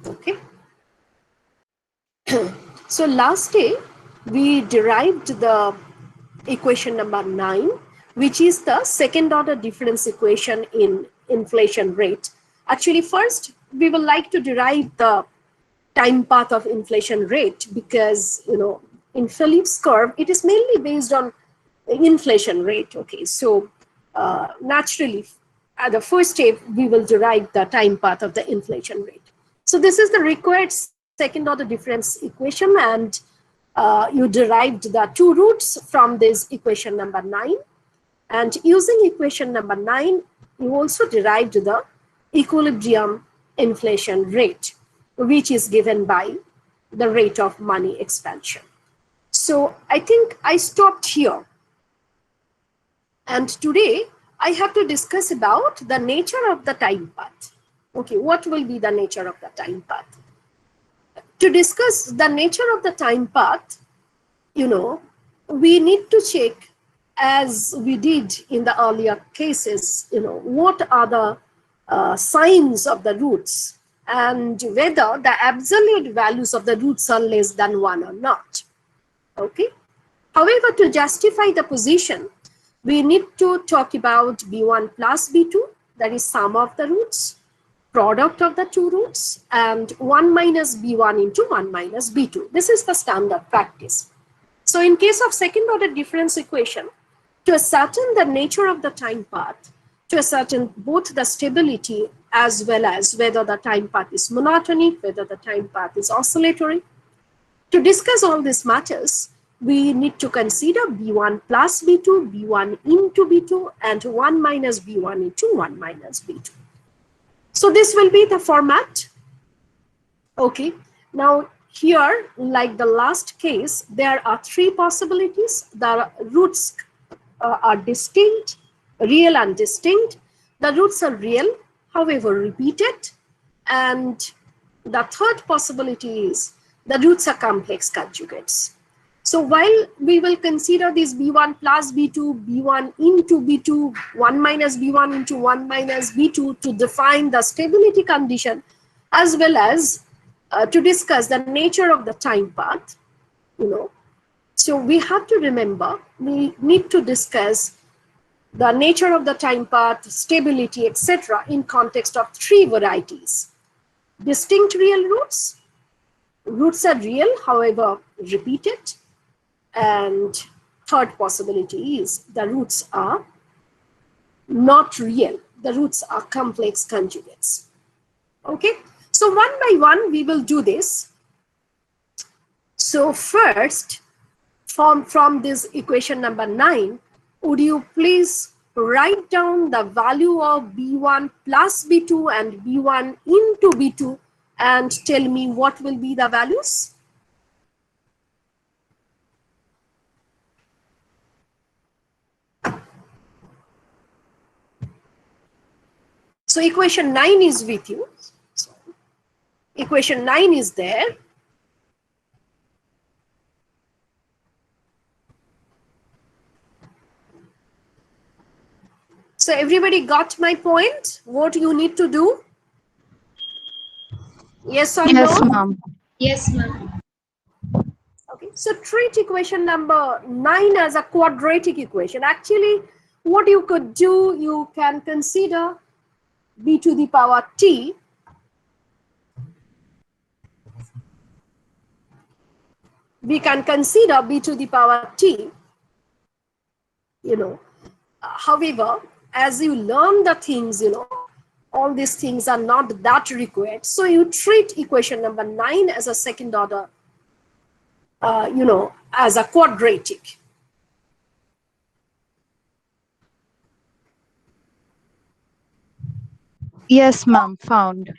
Okay. So last day we derived the equation number 9, which is the second order difference equation in inflation rate. Actually, first we will like to derive the time path of inflation rate, because in Phillips curve it is mainly based on inflation rate. Okay, so naturally at the first step we will derive the time path of the inflation rate. So this is the required second order difference equation, and you derived the two roots from this equation number 9, and using equation number 9 you also derived the equilibrium inflation rate, which is given by the rate of money expansion. So I think I stopped here. And today I have to discuss about the nature of the time path. Okay, what will be the nature of the time path? To discuss the nature of the time path, we need to check, as we did in the earlier cases, what are the signs of the roots and whether the absolute values of the roots are less than 1 or not. Okay. However, to justify the position, we need to talk about B1 plus B2, that is sum of the roots, product of the two roots, and 1 minus B1 into 1 minus B2. This is the standard practice. So in case of second order difference equation, to ascertain the nature of the time path, to ascertain both the stability as well as whether the time path is monotonic, whether the time path is oscillatory, to discuss all these matters, we need to consider B1 plus B2, B1 into B2, and 1 minus B1 into 1 minus B2. So this will be the format. Okay. Now here, like the last case, there are three possibilities. The roots are distinct, real and distinct. The roots are real, however repeated. And the third possibility is the roots are complex conjugates. So while we will consider this B1 plus B2, B1 into B2, 1 minus B1 into 1 minus B2 to define the stability condition, as well as to discuss the nature of the time path, So we have to remember, we need to discuss the nature of the time path, stability, etc. in context of three varieties. Distinct real roots. Roots are real, however repeated. And third possibility is the roots are not real. The roots are complex conjugates. Okay, so one by one we will do this. So first, from this equation number 9, would you please write down the value of B1 plus B2 and B1 into B2 and tell me what will be the values? So equation 9 is with you. So equation 9 is there. So everybody got my point? What you need to do? Yes or Yes, no? ma'am. Yes, ma'am. Okay, so treat equation number 9 as a quadratic equation. Actually, what you could do, you can consider b to the power t we can consider b to the power t, however, as you learn the things, all these things are not that required. So you treat equation number 9 as a second order, as a quadratic. Yes, ma'am. Found.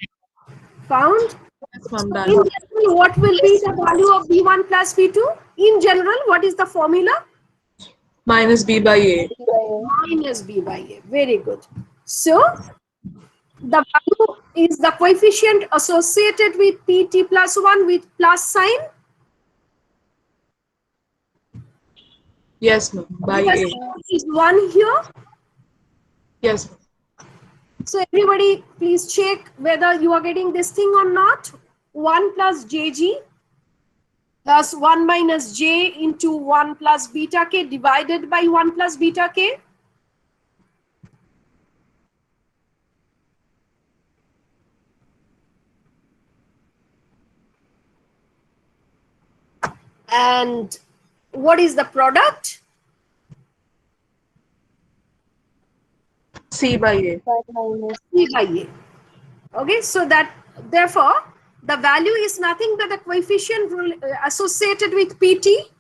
Found? Yes, ma'am. So in general, what will be the value of b1 plus b2? In general, what is the formula? Minus B by A. Minus b by a. Very good. So the value is the coefficient associated with pt plus 1 with plus sign. Yes, ma'am. By Because A. is 1 here. Yes, ma'am. So everybody please check whether you are getting this thing or not. 1 plus jg plus 1 minus j into 1 plus beta k divided by 1 plus beta k. And what is the product? C by A. C by A. Okay, so that therefore the value is nothing but the coefficient associated with PT,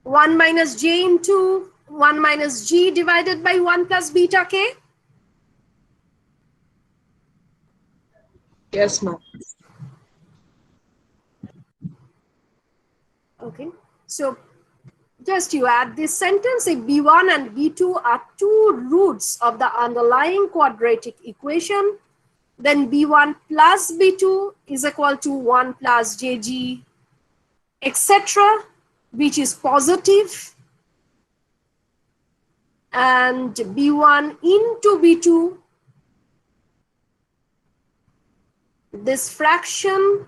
1 minus j into 1 minus g divided by 1 plus beta k. Yes, ma'am. Okay, so just you add this sentence: if B1 and B2 are two roots of the underlying quadratic equation, then B1 plus B2 is equal to 1 plus JG, etc., which is positive, and B1 into B2, this fraction,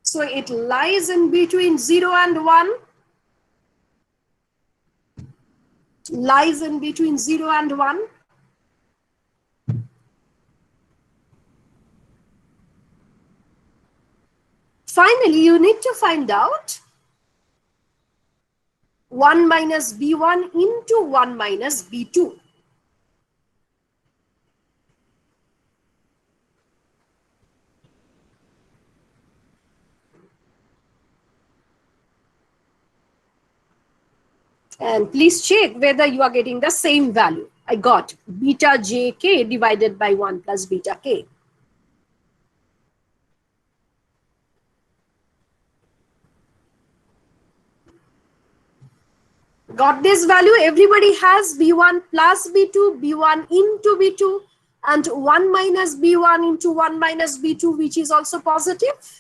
so it lies in between 0 and 1, lies in between 0 and 1. Finally, you need to find out 1 minus B1 into 1 minus B2. And please check whether you are getting the same value. I got beta jk divided by 1 plus beta k. Got this value? Everybody has B1 plus B2, B1 into B2, and 1 minus B1 into 1 minus B2, which is also positive.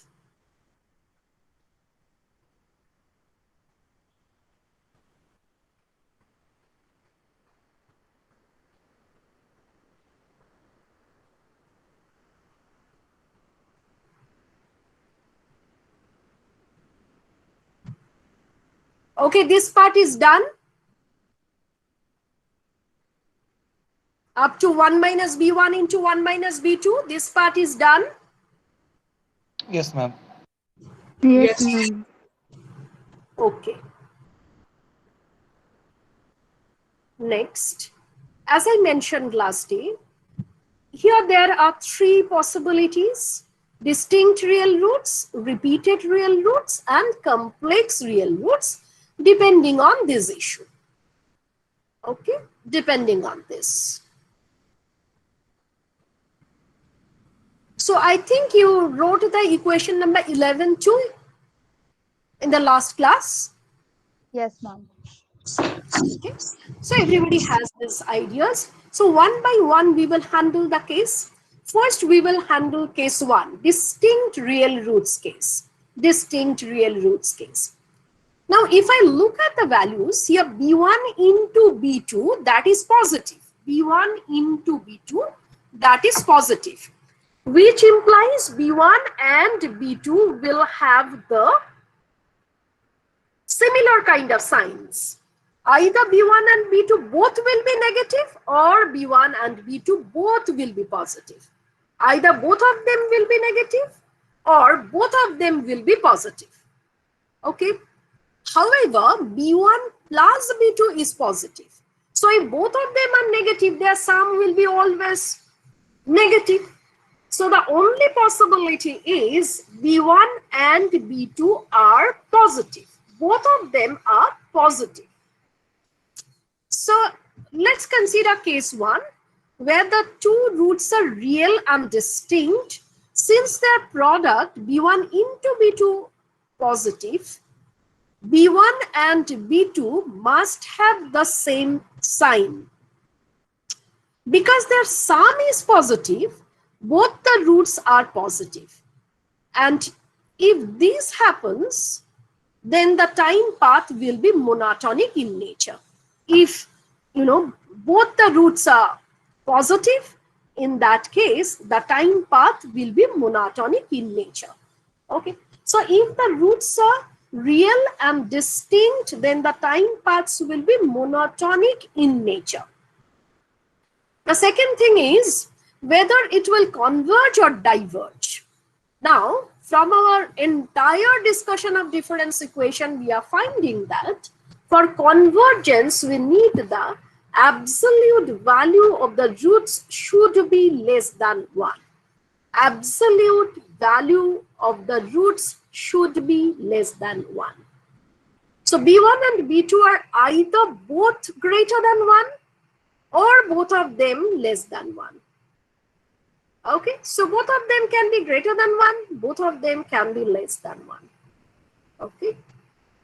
Okay, this part is done. Up to 1 minus B1 into 1 minus B2, this part is done. Yes, ma'am. Yes, Yes. ma'am. Okay. Next, as I mentioned last day, here there are three possibilities: distinct real roots, repeated real roots, and complex real roots, depending on this issue. Okay, depending on this. So I think you wrote the equation number 11 too in the last class. Yes, ma'am. Okay, so everybody has these ideas. So one by one we will handle the case. First we will handle case 1, distinct real roots case. Distinct real roots case. Now if I look at the values here, B1 into B2, that is positive. B1 into B2, that is positive, which implies B1 and B2 will have the similar kind of signs. Either B1 and B2 both will be negative, or B1 and B2 both will be positive. Either both of them will be negative or both of them will be positive. Okay. However, B1 plus B2 is positive. So if both of them are negative, their sum will be always negative. So the only possibility is B1 and B2 are positive. Both of them are positive. So let's consider case 1, where the two roots are real and distinct. Since their product B1 into B2 positive, B1 and B2 must have the same sign. Because their sum is positive, both the roots are positive. And if this happens, then the time path will be monotonic in nature. If both the roots are positive, in that case, the time path will be monotonic in nature. Okay, so if the roots are real and distinct, then the time paths will be monotonic in nature. The second thing is whether it will converge or diverge. Now, from our entire discussion of difference equation, we are finding that for convergence, we need the absolute value of the roots should be less than 1. Absolute value of the roots should be less than 1. So B1 and B2 are either both greater than 1 or both of them less than 1. Okay, so both of them can be greater than 1, both of them can be less than 1. Okay.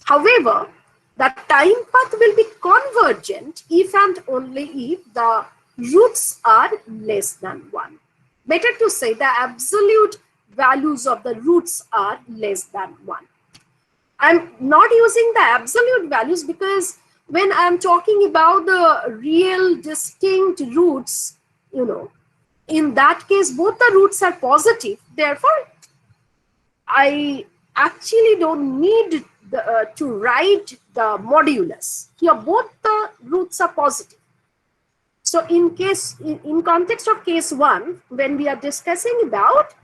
However, the time path will be convergent if and only if the roots are less than 1. Better to say the absolute values of the roots are less than 1. I'm not using the absolute values because when I'm talking about the real distinct roots, in that case, both the roots are positive. Therefore, I actually don't need to write the modulus. Here, both the roots are positive. So in context of case 1, when we are discussing about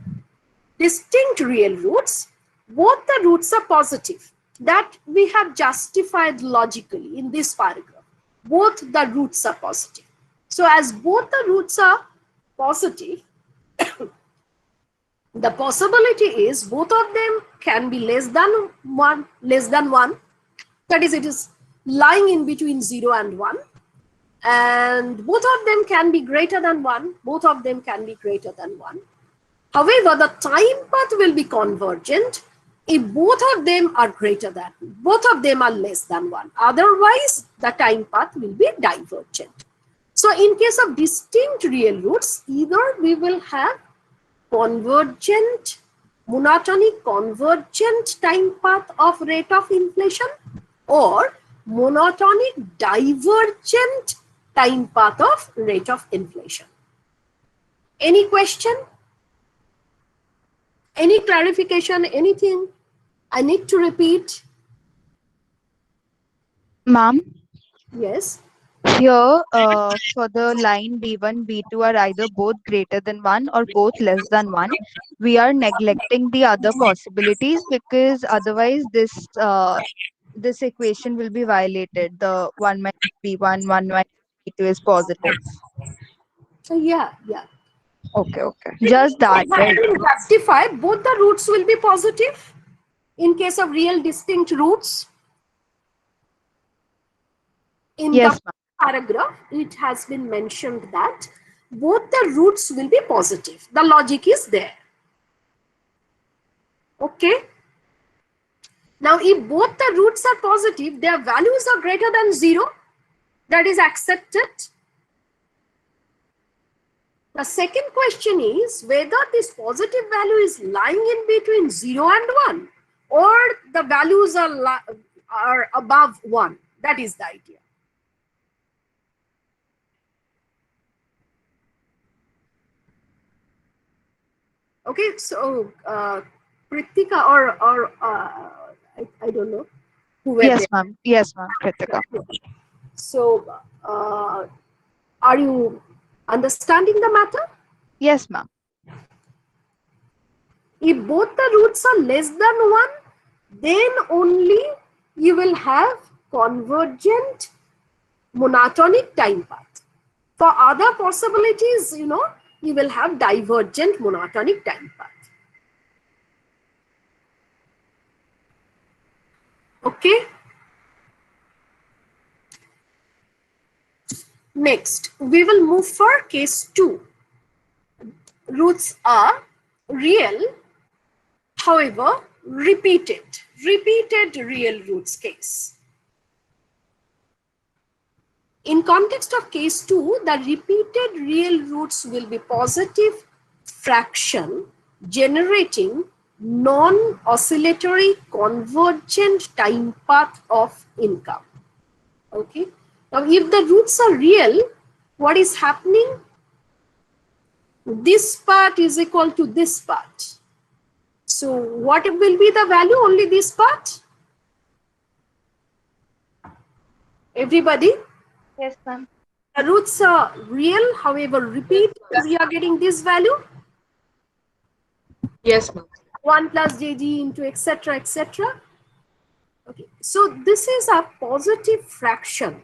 distinct real roots, both the roots are positive. That we have justified logically in this paragraph. Both the roots are positive. So as both the roots are positive, the possibility is both of them can be less than 1. That is, it is lying in between 0 and 1. And both of them can be greater than 1. Both of them can be greater than 1. However, the time path will be convergent if both of them are both of them are less than 1. Otherwise, the time path will be divergent. So in case of distinct real roots, either we will have convergent, monotonic convergent time path of rate of inflation or monotonic divergent time path of rate of inflation. Any question? Any clarification? Anything I need to repeat? Ma'am, Yes. here for the line B1, B2 are either both greater than 1 or both less than 1. We are neglecting the other possibilities because otherwise this equation will be violated. The 1 minus B1, 1 minus B2 is positive. So yeah. Okay. Just that, It has right? been justified. Both the roots will be positive in case of real distinct roots. In Yes, the ma'am. paragraph, it has been mentioned that both the roots will be positive. The logic is there. Okay. Now, if both the roots are positive, their values are greater than 0, that is accepted. The second question is whether this positive value is lying in between 0 and 1 or the values are above 1. That is the idea. Okay, so Kritika or I don't know who were Yes, there. ma'am. Yes, ma'am. Kritika. So are you understanding the matter? Yes, ma'am. If both the roots are less than 1, then only you will have convergent monotonic time path. For other possibilities, you will have divergent monotonic time path. Okay. Next, we will move for case 2. Roots are real, however, repeated real roots case. In context of case 2, the repeated real roots will be positive fraction generating non-oscillatory convergent time path of income. Okay. Now, if the roots are real, what is happening? this part is equal to this part. So what will be the value? Only this part? Everybody? Yes, ma'am. The roots are real, however repeat, we are getting this value. Yes, ma'am. 1 plus jg into etc. etc. Okay, so this is a positive fraction,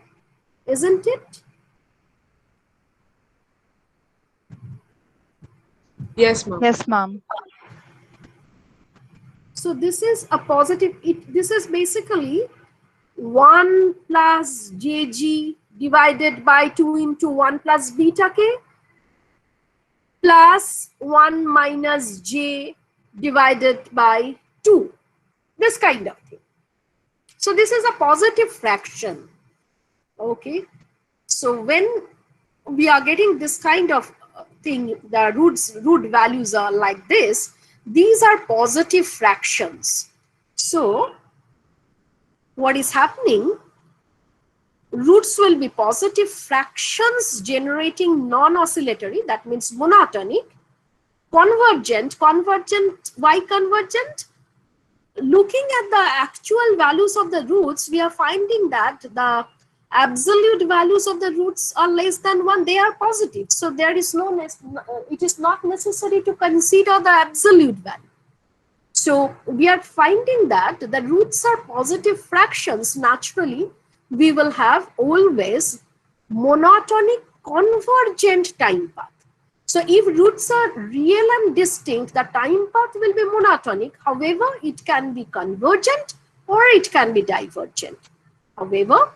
isn't it? Yes, ma'am. Yes, ma'am. So this is a positive, this is basically 1 plus jg divided by 2 into 1 plus beta k plus 1 minus j divided by 2. This kind of thing. So this is a positive fraction. Okay. So when we are getting this kind of thing, the root values are like this, these are positive fractions. So what is happening? Roots will be positive fractions generating non-oscillatory, that means monotonic, convergent. Why convergent? Looking at the actual values of the roots, we are finding that the absolute values of the roots are less than 1. They are positive. So there is no, it is not necessary to consider the absolute value. So we are finding that the roots are positive fractions. Naturally, we will have always monotonic convergent time path. So if roots are real and distinct, the time path will be monotonic. However, it can be convergent or it can be divergent. However,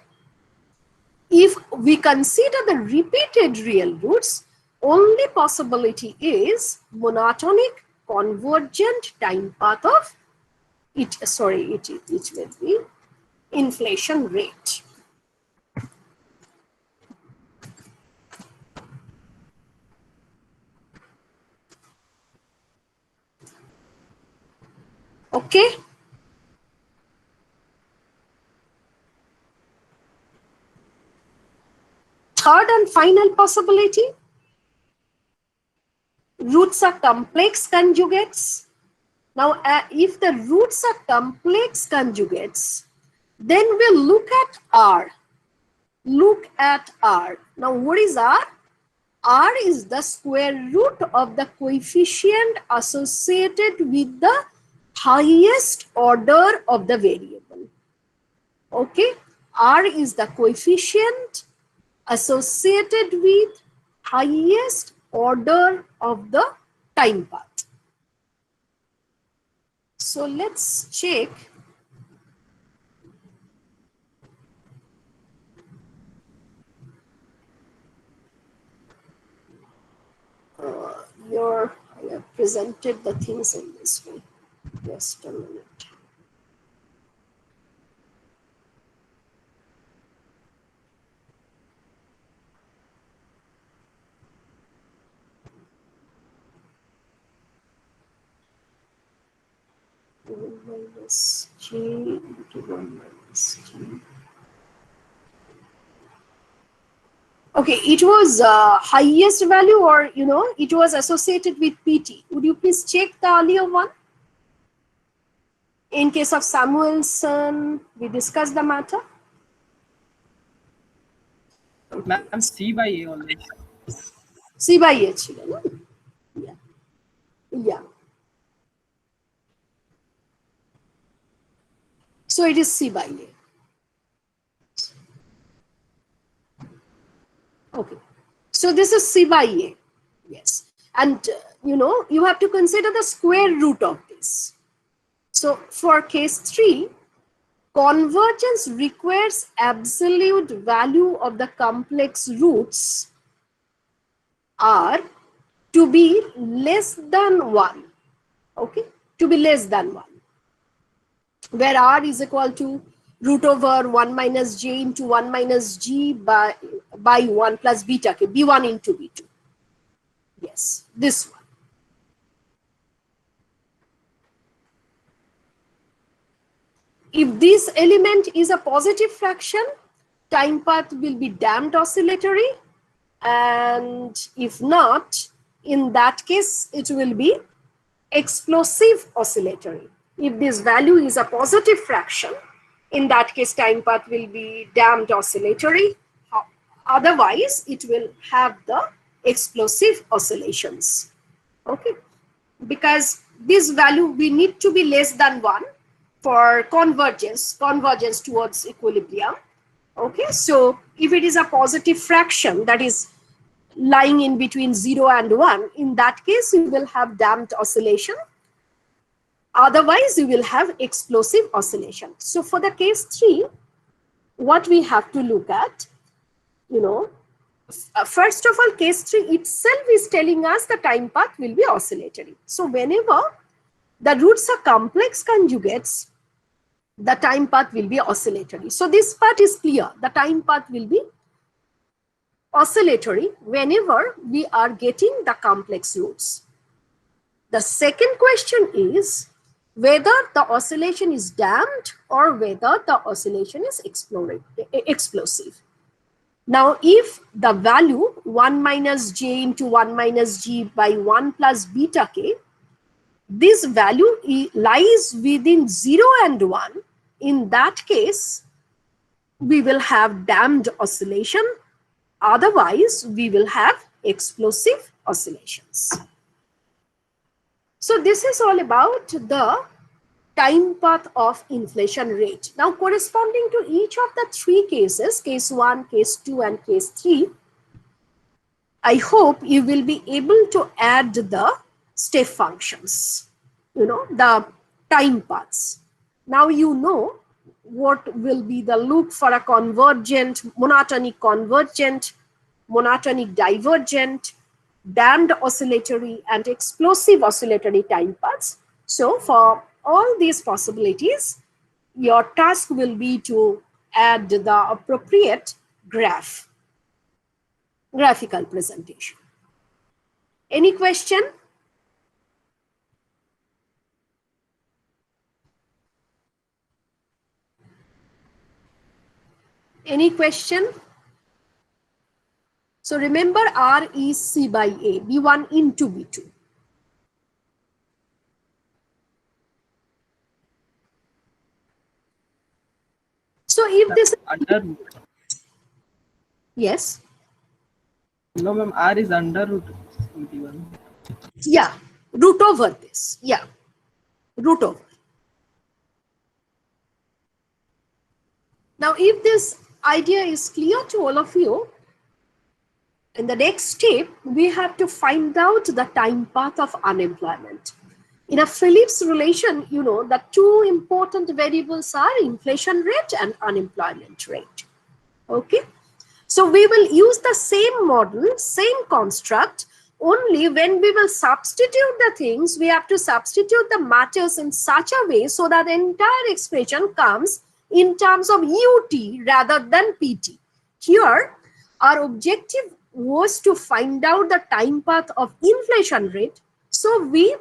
if we consider the repeated real roots, only possibility is monotonic convergent time path of it. Sorry, it will be inflation rate. Okay. Third and final possibility, roots are complex conjugates. Now, if the roots are complex conjugates, then we'll look at R. Look at R. Now, what is R? R is the square root of the coefficient associated with the highest order of the variable. Okay, R is the coefficient associated with highest order of the time path. So let's check. I have presented the things in this way. Just a minute. Minus G into 1 minus G. Okay, it was highest value, or it was associated with PT. Would you please check the earlier one? In case of Samuelson, we discussed the matter. Ma'am, C by A always. C by A. Yeah. Yeah. So it is C by A. Okay. So this is C by A. Yes. And you have to consider the square root of this. So for case 3, convergence requires absolute value of the complex roots R to be less than 1. Okay, to be less than 1. Where R is equal to root over 1 minus j into 1 minus g by 1 plus beta k, b1 into b2. Yes, this one. If this element is a positive fraction, time path will be damped oscillatory, and if not, in that case, it will be explosive oscillatory. If this value is a positive fraction, in that case, time path will be damped oscillatory. Otherwise, it will have the explosive oscillations. Okay, because this value we need to be less than 1 for convergence towards equilibrium. Okay, so if it is a positive fraction that is lying in between 0 and 1, in that case you will have damped oscillation. Otherwise you will have explosive oscillation. So for the case 3, what we have to look at, first of all, case 3 itself is telling us the time path will be oscillatory. So whenever the roots are complex conjugates, the time path will be oscillatory. So this part is clear. The time path will be oscillatory whenever we are getting the complex roots. The second question is whether the oscillation is damped or whether the oscillation is explosive. Now, if the value 1 minus j into 1 minus g by 1 plus beta k, this value lies within 0 and 1, in that case, we will have damped oscillation. Otherwise, we will have explosive oscillations. So this is all about the time path of inflation rate. Now, corresponding to each of the 3 cases, case 1, case 2, and case 3, I hope you will be able to add the step functions, the time paths. Now you know what will be the look for a convergent, monotonic convergent, monotonic divergent, damped oscillatory, and explosive oscillatory time paths. So for all these possibilities, your task will be to add the appropriate graphical presentation. Any question? Any question? So remember, R is C by A, B1 into B2. So if this Under root. Yes. No, ma'am, R is under root 21. Yeah, root over this. Yeah, root over. Now, if this idea is clear to all of you, in the next step, we have to find out the time path of unemployment. In a Phillips relation, the 2 important variables are inflation rate and unemployment rate. Okay. So we will use the same model, same construct, only when we will substitute the things, we have to substitute the matters in such a way so that the entire expression comes in terms of UT rather than PT. Here, our objective was to find out the time path of inflation rate. So we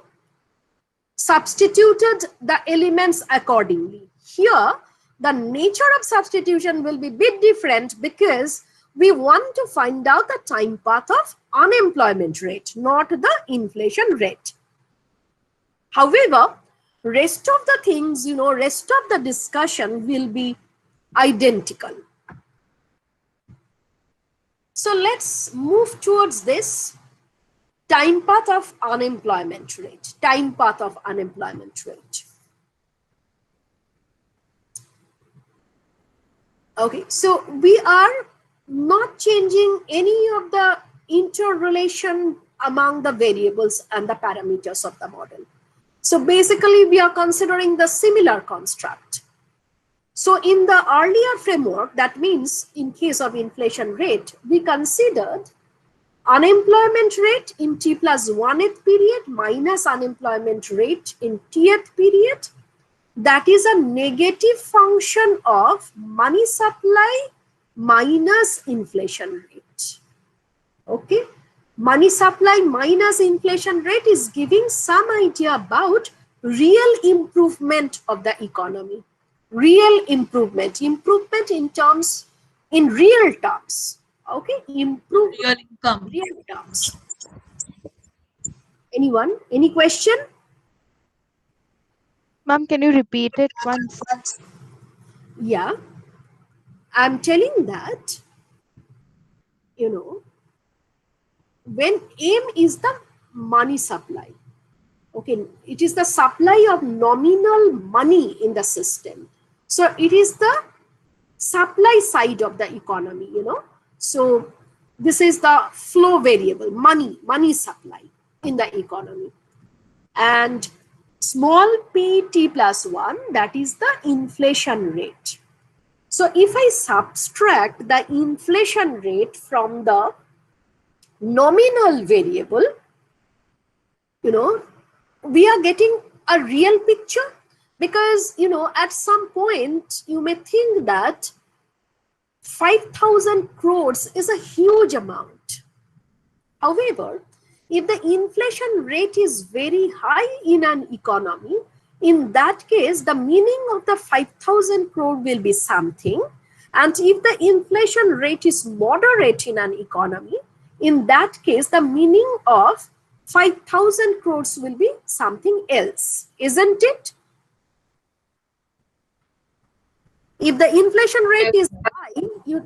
substituted the elements accordingly. Here, the nature of substitution will be a bit different because we want to find out the time path of unemployment rate, not the inflation rate. However, rest of the things, rest of the discussion will be identical. So let's move towards this time path of unemployment rate, time path of unemployment rate. Okay, so we are not changing any of the interrelation among the variables and the parameters of the model. So basically, we are considering the similar construct. So in the earlier framework, that means in case of inflation rate, we considered unemployment rate in T plus 1th period minus unemployment rate in Tth period. That is a negative function of money supply minus inflation rate. Okay. Money supply minus inflation rate is giving some idea about real improvement of the economy. Real improvement in terms, in real terms. Okay, real terms. Anyone? Any question? Ma'am, can you repeat it once? Yeah, I'm telling that, when M is the money supply, okay, it is the supply of nominal money in the system. So it is the supply side of the economy, So this is the flow variable, money supply in the economy. And small p t plus 1, that is the inflation rate. So if I subtract the inflation rate from the nominal variable, we are getting a real picture, because at some point you may think that 5,000 crores is a huge amount. However, if the inflation rate is very high in an economy, in that case the meaning of the 5,000 crore will be something, and if the inflation rate is moderate in an economy, in that case the meaning of 5,000 crores will be something else, isn't it? If the inflation rate is high,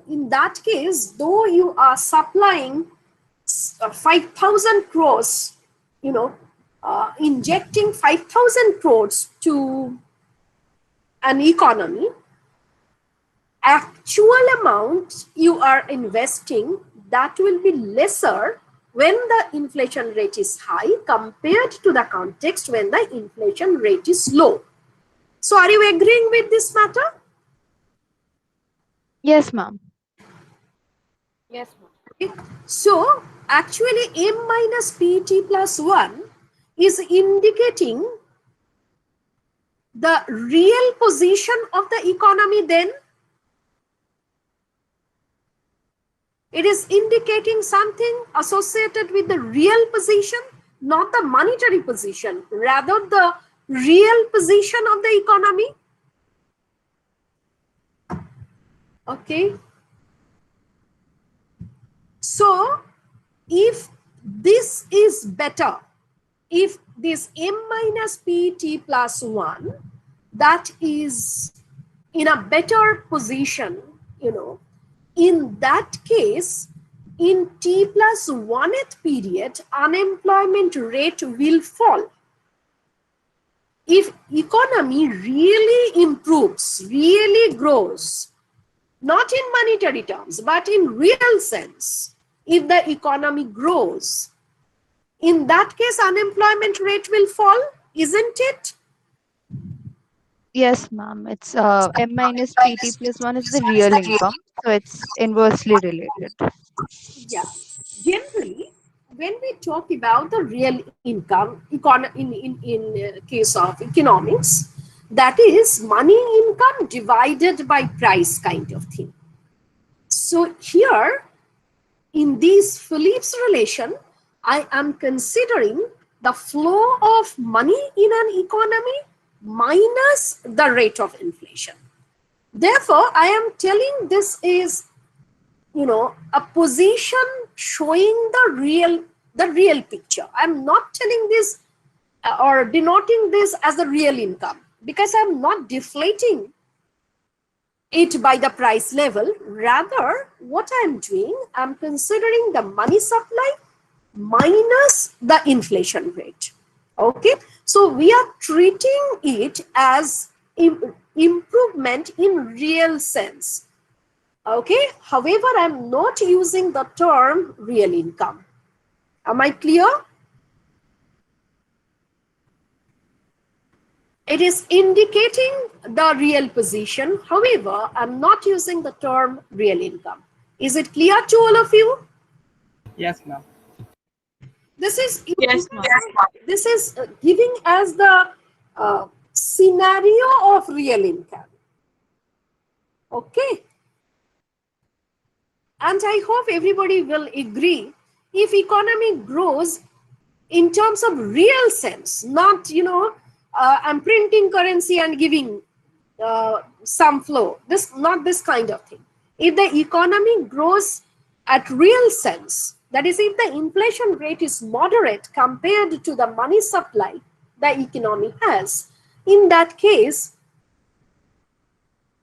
in that case, though you are supplying 5,000 crores, injecting 5,000 crores to an economy, actual amount you are investing, that will be lesser when the inflation rate is high compared to the context when the inflation rate is low. So are you agreeing with this matter? Yes, ma'am. Yes, ma'am. Okay. So actually M minus PT plus 1 is indicating the real position of the economy then. It is indicating something associated with the real position, not the monetary position, rather the real position of the economy. Okay. So if this is better, if this M minus PT plus 1, that is in a better position, in that case, in T plus 1th period, unemployment rate will fall. If economy really improves, really grows, not in monetary terms, but in real sense, if the economy grows, in that case, unemployment rate will fall, isn't it? Yes, ma'am. It's M minus PT plus 1 is the real income. So it's inversely related. Yeah. Generally, when we talk about the real income, in case of economics, that is money income divided by price kind of thing. So here, in this Phillips relation, I am considering the flow of money in an economy minus the rate of inflation. Therefore, I am telling this is, a position showing the real picture. I'm not telling this or denoting this as the real income, because I'm not deflating it by the price level. Rather, what I'm doing, I'm considering the money supply minus the inflation rate. Okay, so we are treating it as improvement in real sense. Okay, however, I'm not using the term real income. Am I clear? It is indicating the real position. However, I'm not using the term real income. Is it clear to all of you? Yes, ma'am. This is Yes, ma'am. This is giving us the scenario of real income. Okay. And I hope everybody will agree, if economy grows in terms of real sense, not, I'm printing currency and giving some flow, not this kind of thing. If the economy grows at real sense, that is, if the inflation rate is moderate compared to the money supply the economy has, in that case,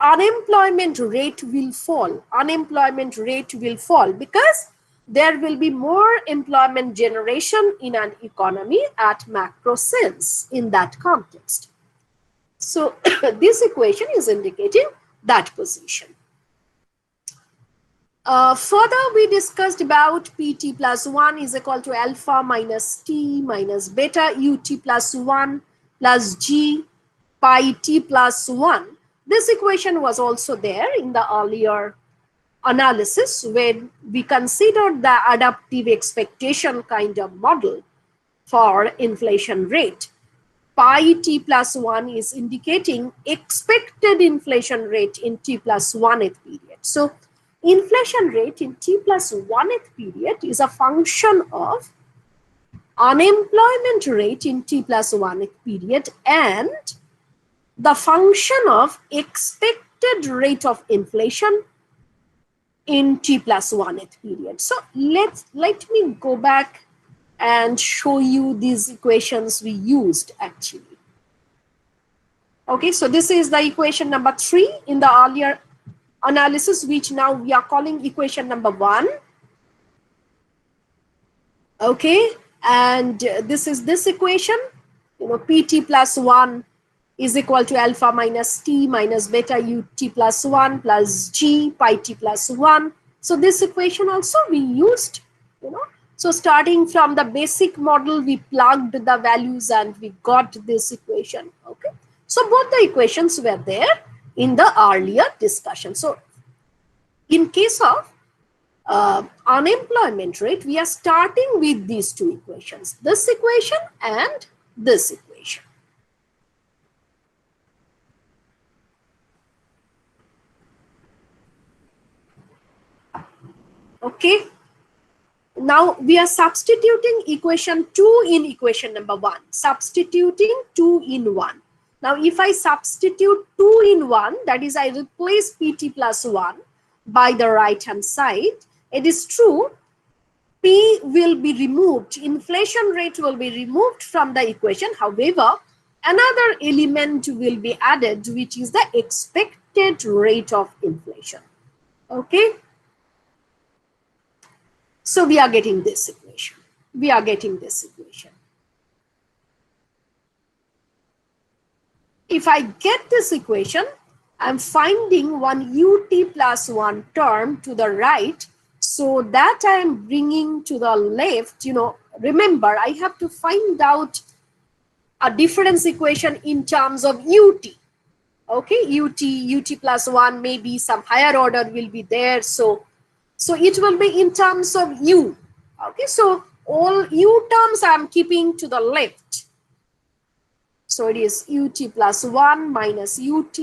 unemployment rate will fall. Unemployment rate will fall because there will be more employment generation in an economy at macro sense in that context. So this equation is indicating that position. Further, we discussed about Pt plus 1 is equal to alpha minus T minus beta ut plus 1 plus G pi T plus 1. This equation was also there in the earlier analysis when we considered the adaptive expectation kind of model for inflation rate. Pi T plus 1 is indicating expected inflation rate in T plus 1th period. So inflation rate in T plus 1th period is a function of unemployment rate in T plus 1th period and the function of expected rate of inflation in T plus 1th period. So let me go back and show you these equations we used actually. Okay, so this is the equation number 3 in the earlier analysis, which now we are calling equation number 1. Okay, and this is this equation, Pt plus 1 is equal to alpha minus T minus beta ut plus 1 plus G pi T plus 1. So this equation also we used, So starting from the basic model, we plugged the values and we got this equation. Okay, so both the equations were there in the earlier discussion. So in case of unemployment rate, we are starting with these two equations, this equation and this equation. Okay. Now we are substituting equation 2 in equation number 1, substituting 2 in 1. Now if I substitute 2 in 1, that is I replace Pt plus 1 by the right hand side, it is true P will be removed, inflation rate will be removed from the equation. However, another element will be added, which is the expected rate of inflation. Okay. So we are getting this equation. We are getting this equation. If I get this equation, I'm finding one ut plus 1 term to the right. So that I'm bringing to the left, remember I have to find out a difference equation in terms of ut. Okay, ut plus 1, maybe some higher order will be there. So it will be in terms of u. Okay, so all u terms I'm keeping to the left. So it is ut plus 1 minus ut.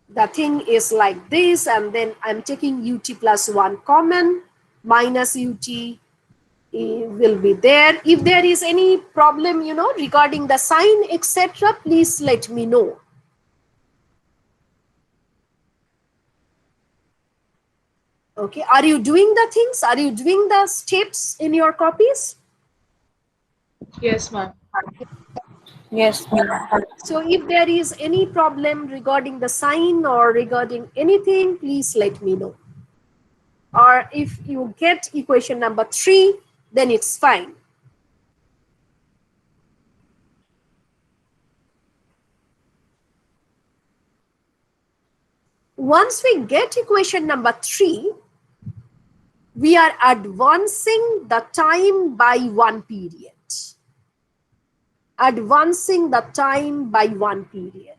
The thing is like this, and then I'm taking ut plus 1 common, minus ut will be there. If there is any problem, regarding the sign, etc., please let me know. Okay, are you doing the things? Are you doing the steps in your copies? Yes, ma'am. Yes, ma'am. So if there is any problem regarding the sign or regarding anything, please let me know. Or if you get equation number 3, then it's fine. Once we get equation number 3, we are advancing the time by 1 period. Advancing the time by 1 period.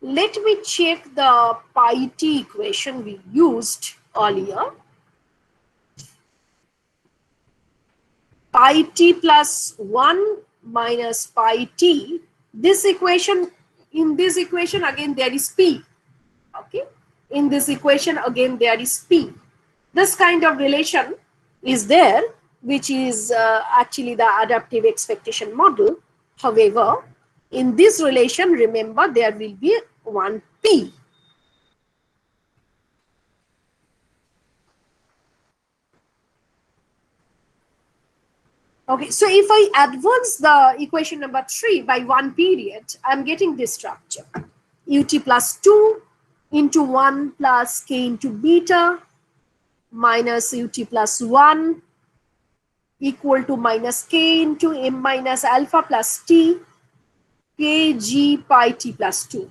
Let me check the pi t equation we used earlier. Pi t plus 1 minus pi t. This equation, in this equation again there is p. Okay. In this equation again there is p. This kind of relation is there, which is actually the adaptive expectation model. However, In this relation, remember, there will be one P. Okay, so if I advance the equation number 3 by one period, I'm getting this structure. Ut plus 2 into 1 plus k into beta minus ut plus 1 equal to minus k into m minus alpha plus t k g pi t plus 2.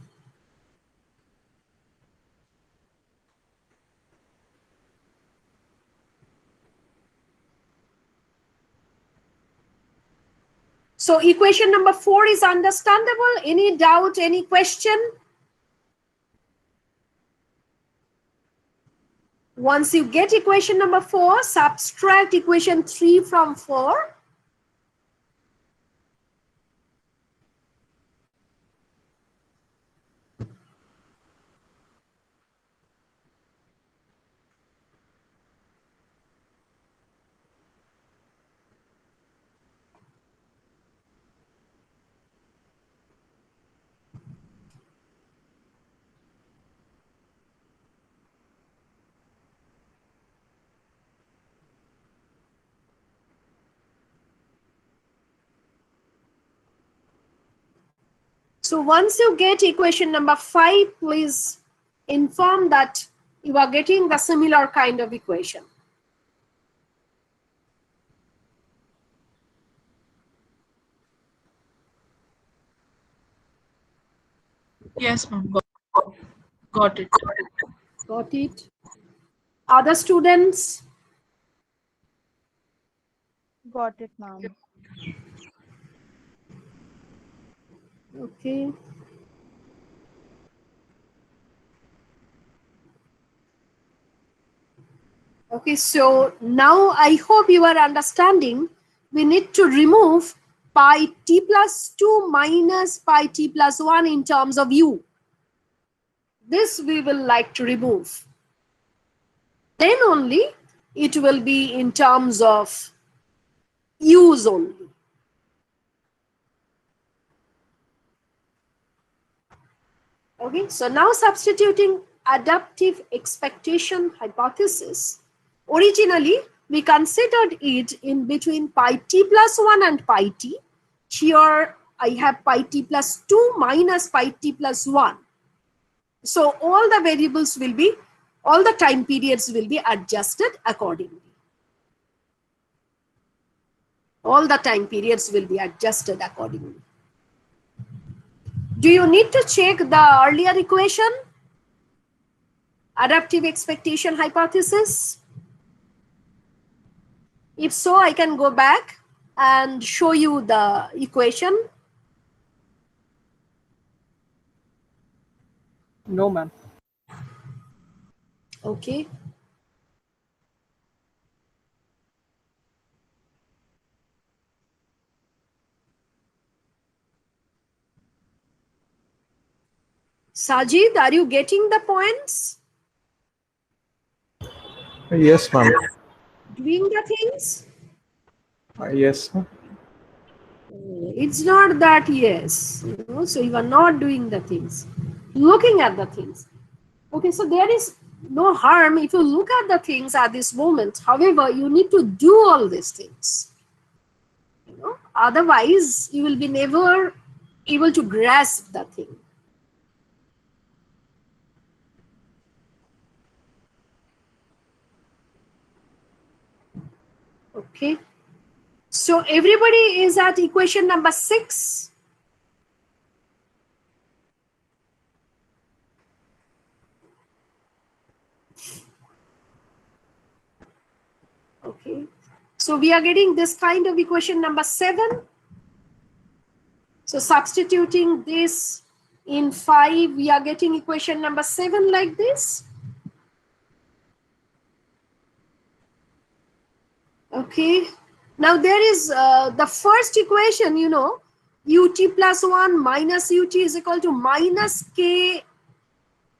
So equation number 4 is understandable. Any doubt, any question? Once you get equation number 4, subtract equation 3 from 4. So once you get equation number 5, please inform that you are getting the similar kind of equation. Yes, ma'am. Got it. Got it? Other students? Got it, ma'am. Okay. Okay, so now I hope you are understanding. We need to remove pi t plus 2 minus pi t plus 1 in terms of u. This we will like to remove. Then only it will be in terms of u's only. Okay, so now substituting adaptive expectation hypothesis. Originally, we considered it in between pi t plus 1 and pi t. Here, I have pi t plus 2 minus pi t plus 1. So, all the variables will be, all the time periods will be adjusted accordingly. All the time periods will be adjusted accordingly. Do you need to check the earlier equation? Adaptive expectation hypothesis? If so, I can go back and show you the equation. No, ma'am. Okay. Sajid, are you getting the points? Yes, ma'am. Doing the things? Yes, ma'am. It's not that yes. So you are not doing the things. Looking at the things. Okay, so there is no harm if you look at the things at this moment. However, you need to do all these things. Otherwise, you will be never able to grasp the thing. Okay. So everybody is at equation number 6. Okay. So we are getting this kind of equation number 7. So substituting this in 5, we are getting equation number 7 like this. Okay. Now there is the first equation, ut plus 1 minus ut is equal to minus k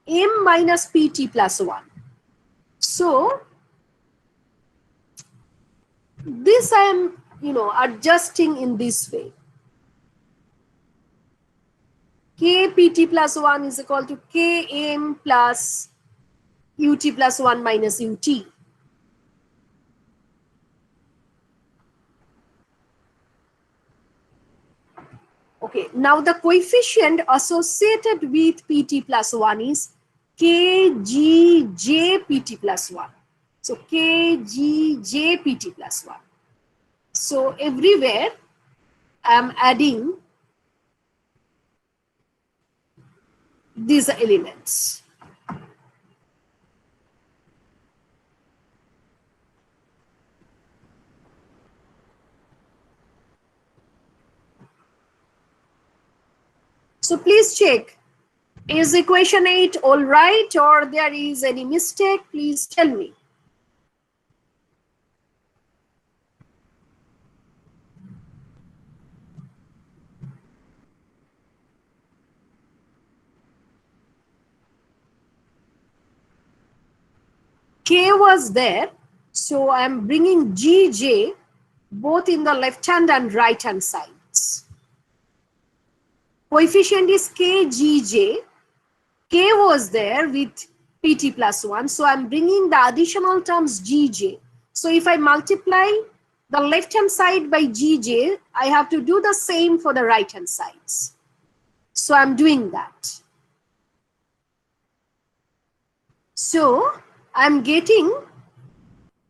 m minus pt plus 1. So this I am, adjusting in this way. K pt plus 1 is equal to K m plus ut plus 1 minus ut. Okay, now the coefficient associated with pt plus 1 is kgj pt plus 1. So kgj pt plus 1. So everywhere I am adding these elements. So please check, is equation 8 all right, or there is any mistake? Please tell me. K was there, so I'm bringing GJ both in the left hand and right hand sides. Coefficient is KGJ. K was there with PT plus 1, so I'm bringing the additional terms GJ. So if I multiply the left hand side by GJ, I have to do the same for the right hand sides. So I'm doing that. So I'm getting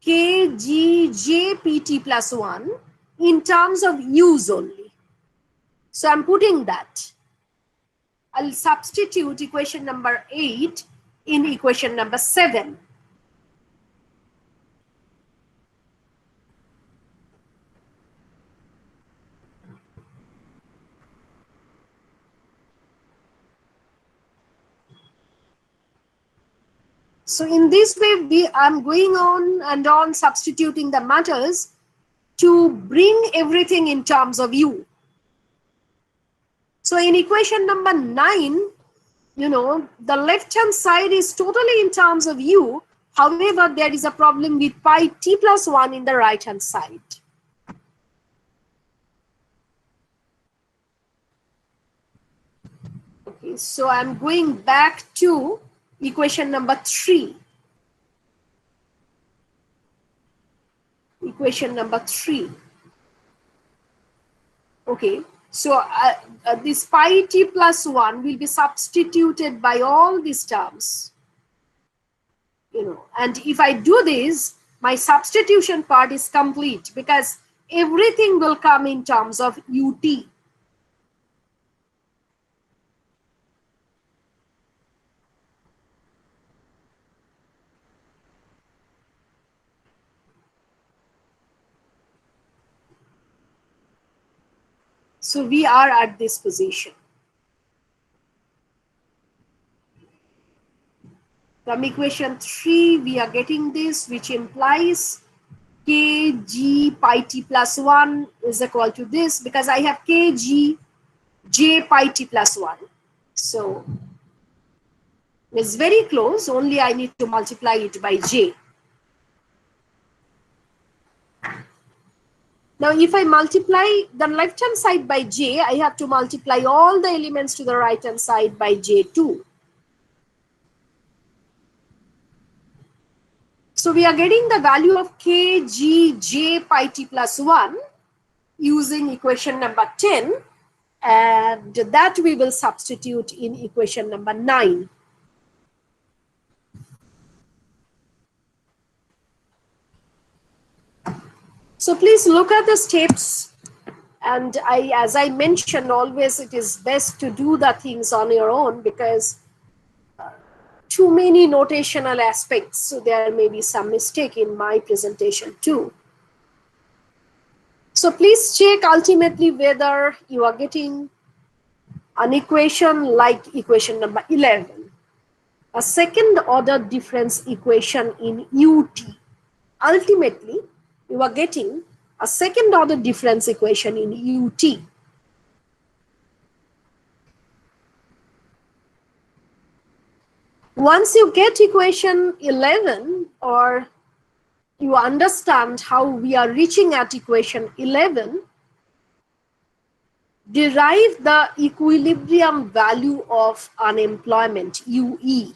KGJ PT plus 1 in terms of U's only. So I'm putting that. I'll substitute equation number 8 in equation number 7. So in this way, I'm going on and on substituting the matters to bring everything in terms of U. So in equation number 9, the left-hand side is totally in terms of U. However, there is a problem with pi t plus 1 in the right-hand side. Okay, so I'm going back to equation number 3. Equation number 3. Okay, so this pi t plus 1 will be substituted by all these terms. And if I do this, my substitution part is complete because everything will come in terms of ut. So we are at this position. From equation 3, we are getting this, which implies kg pi t plus 1 is equal to this, because I have kg j pi t plus 1. So it's very close, only I need to multiply it by j. Now, if I multiply the left-hand side by j, I have to multiply all the elements to the right-hand side by j2. So we are getting the value of kgj pi t plus 1 using equation number 10, and that we will substitute in equation number 9. So please look at the steps, and as I mentioned, always it is best to do the things on your own because too many notational aspects, so there may be some mistake in my presentation too. So please check ultimately whether you are getting an equation like equation number 11, a second order difference equation in ut. Ultimately, you are getting a second order difference equation in ut. Once you get equation 11, or you understand how we are reaching at equation 11, Derive the equilibrium value of unemployment, UE.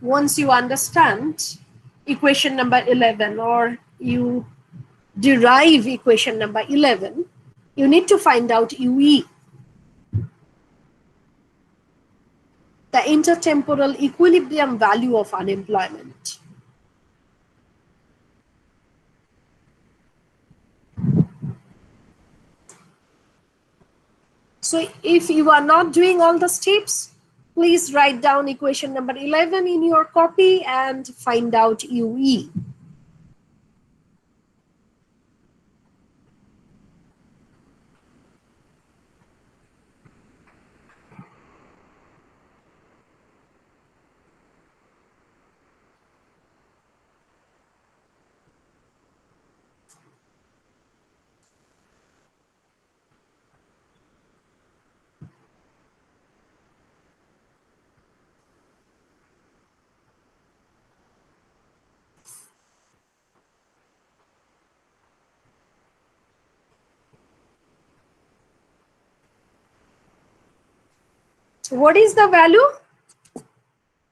Once you understand equation number 11, or you derive equation number 11, you need to find out UE, the intertemporal equilibrium value of unemployment. So if you are not doing all the steps, please write down equation number 11 in your copy and find out UE. What is the value?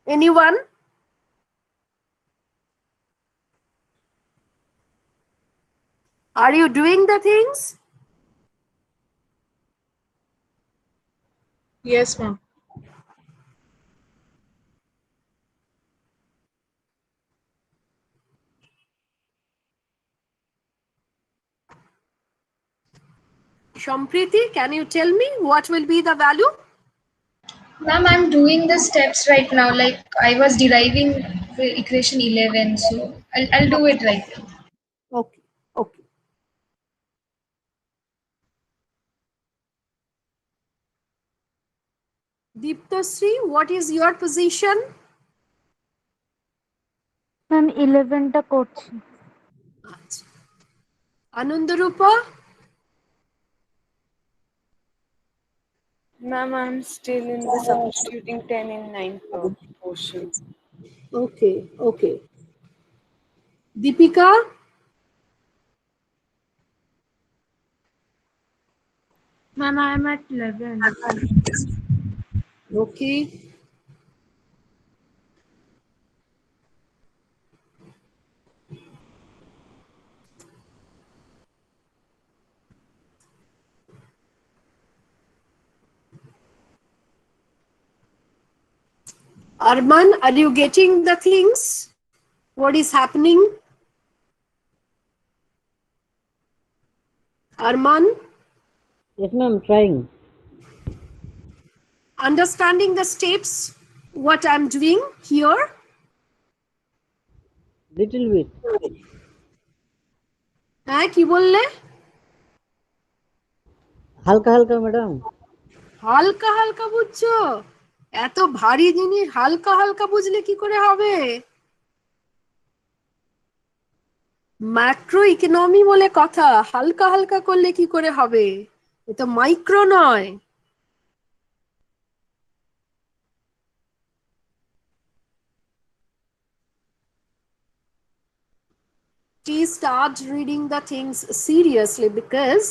Anyone? Are you doing the things? Yes, ma'am. Shampriti, can you tell me what will be the value? Ma'am, I'm doing the steps right now. Like I was deriving the equation 11, so I'll do it right now. Okay, okay. Deeptasri, what is your position? Ma'am 11টা করছি। আচ্ছা। Anandarupa? Ma'am, I'm still in the substituting 10 in 9 portion. Okay, okay. Deepika? Ma'am I am at 11। Okay. Arman, are you getting the things? What is happening? Arman? Yes, ma'am, trying. Understanding the steps, what I'm doing here? Little bit. হ্যাঁ কি বললে? হালকা হালকা madam. হালকা হালকা বুঝছো? এত ভারী জিনিস হালকা হালকা বুঝলে কি করে হবে? ম্যাক্রো ইকোনমি বলে কথা, হালকা হালকা করলে কি করে হবে? এটা মাইক্রো নয়। Please start reading the things seriously, because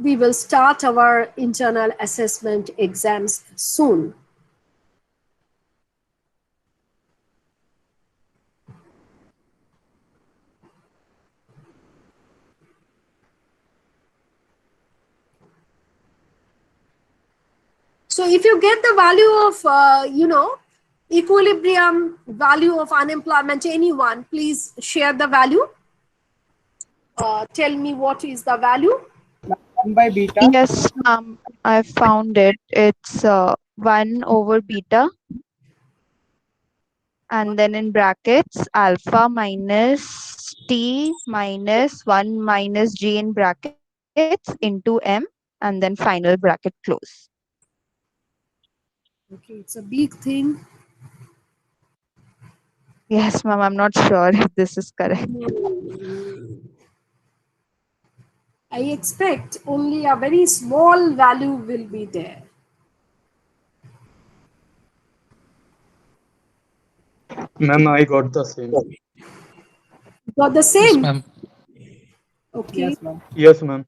we will start our internal assessment exams soon. So if you get the value of, equilibrium value of unemployment, anyone, please share the value. Tell me what is the value. 1 by beta. Yes, I found it. It's 1 over beta. And then in brackets, alpha minus t minus 1 minus g in brackets into m, and then final bracket close. Okay, it's a big thing. Yes, ma'am, I'm not sure if this is correct. I expect only a very small value will be there. Ma'am, I got the same. Got the Yes, same? ma'am. Okay. Yes, ma'am. Yes, ma'am.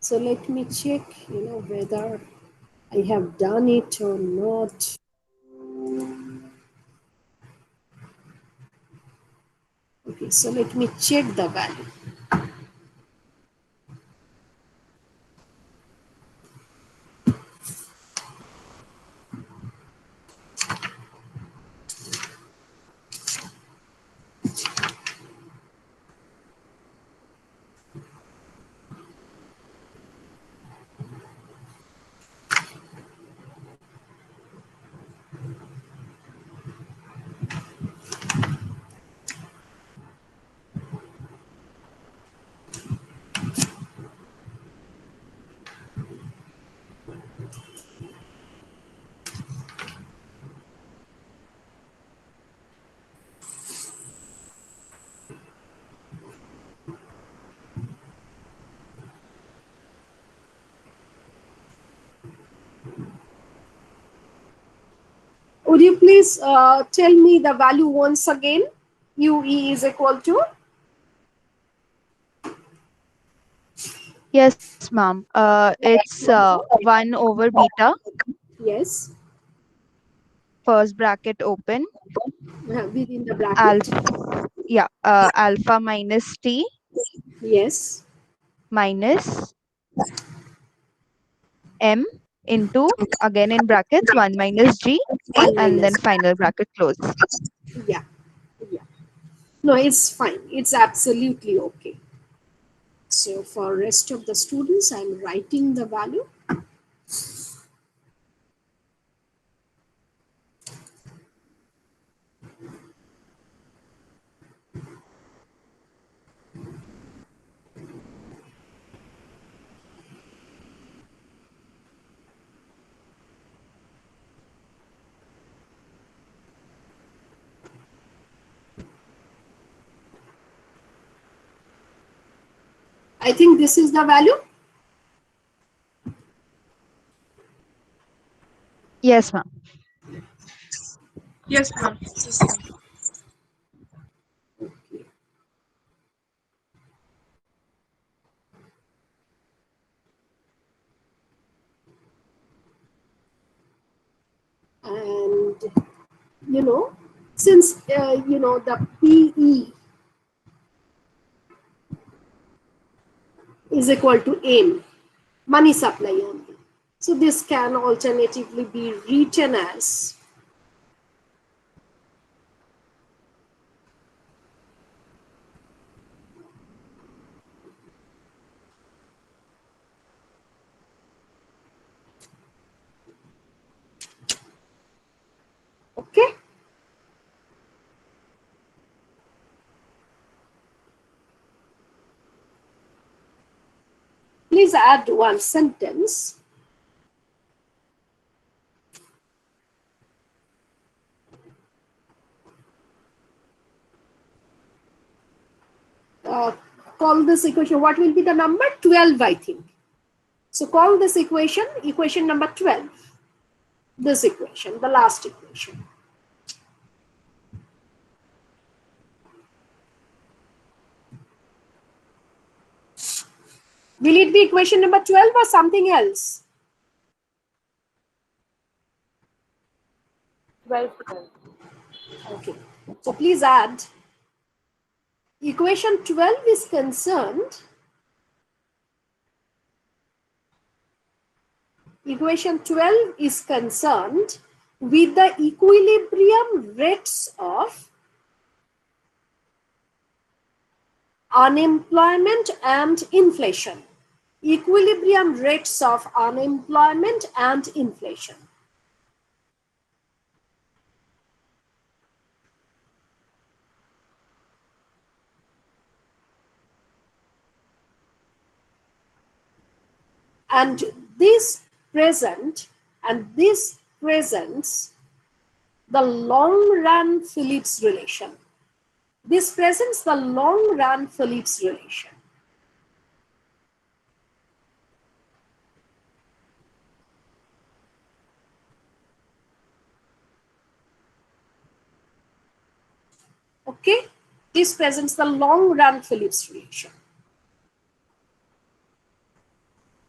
So let me check, whether I have done it or not. Okay, so let me check the value. Would you please tell me the value once again? UE is equal to? Yes, ma'am. It's 1 over beta, Yes, first bracket open, within the bracket. alpha, alpha minus t Yes, minus m into, again in brackets, 1 minus g, 1 and then minus. final bracket close. Yeah, yeah. No, it's fine. It's absolutely okay. So for rest of the students, I'm writing the value. I think this is the value. Yes, ma'am. Yes, ma'am. It's the same. And, since, the PE is equal to M, money supply only. So this can alternatively be written as okay. Please add one sentence. Uh, call this equation, what will be the number? 12, I think. So call this equation number 12. This equation, the last equation. Will it be equation number 12 or something else? 12. Okay. So please add. Equation 12 is concerned. Equation 12 is concerned with the equilibrium rates of unemployment and inflation. Equilibrium rates of unemployment and inflation. And this presents the long run Phillips relation. This presents the long run Phillips relation. Okay, this presents the long run Phillips relation.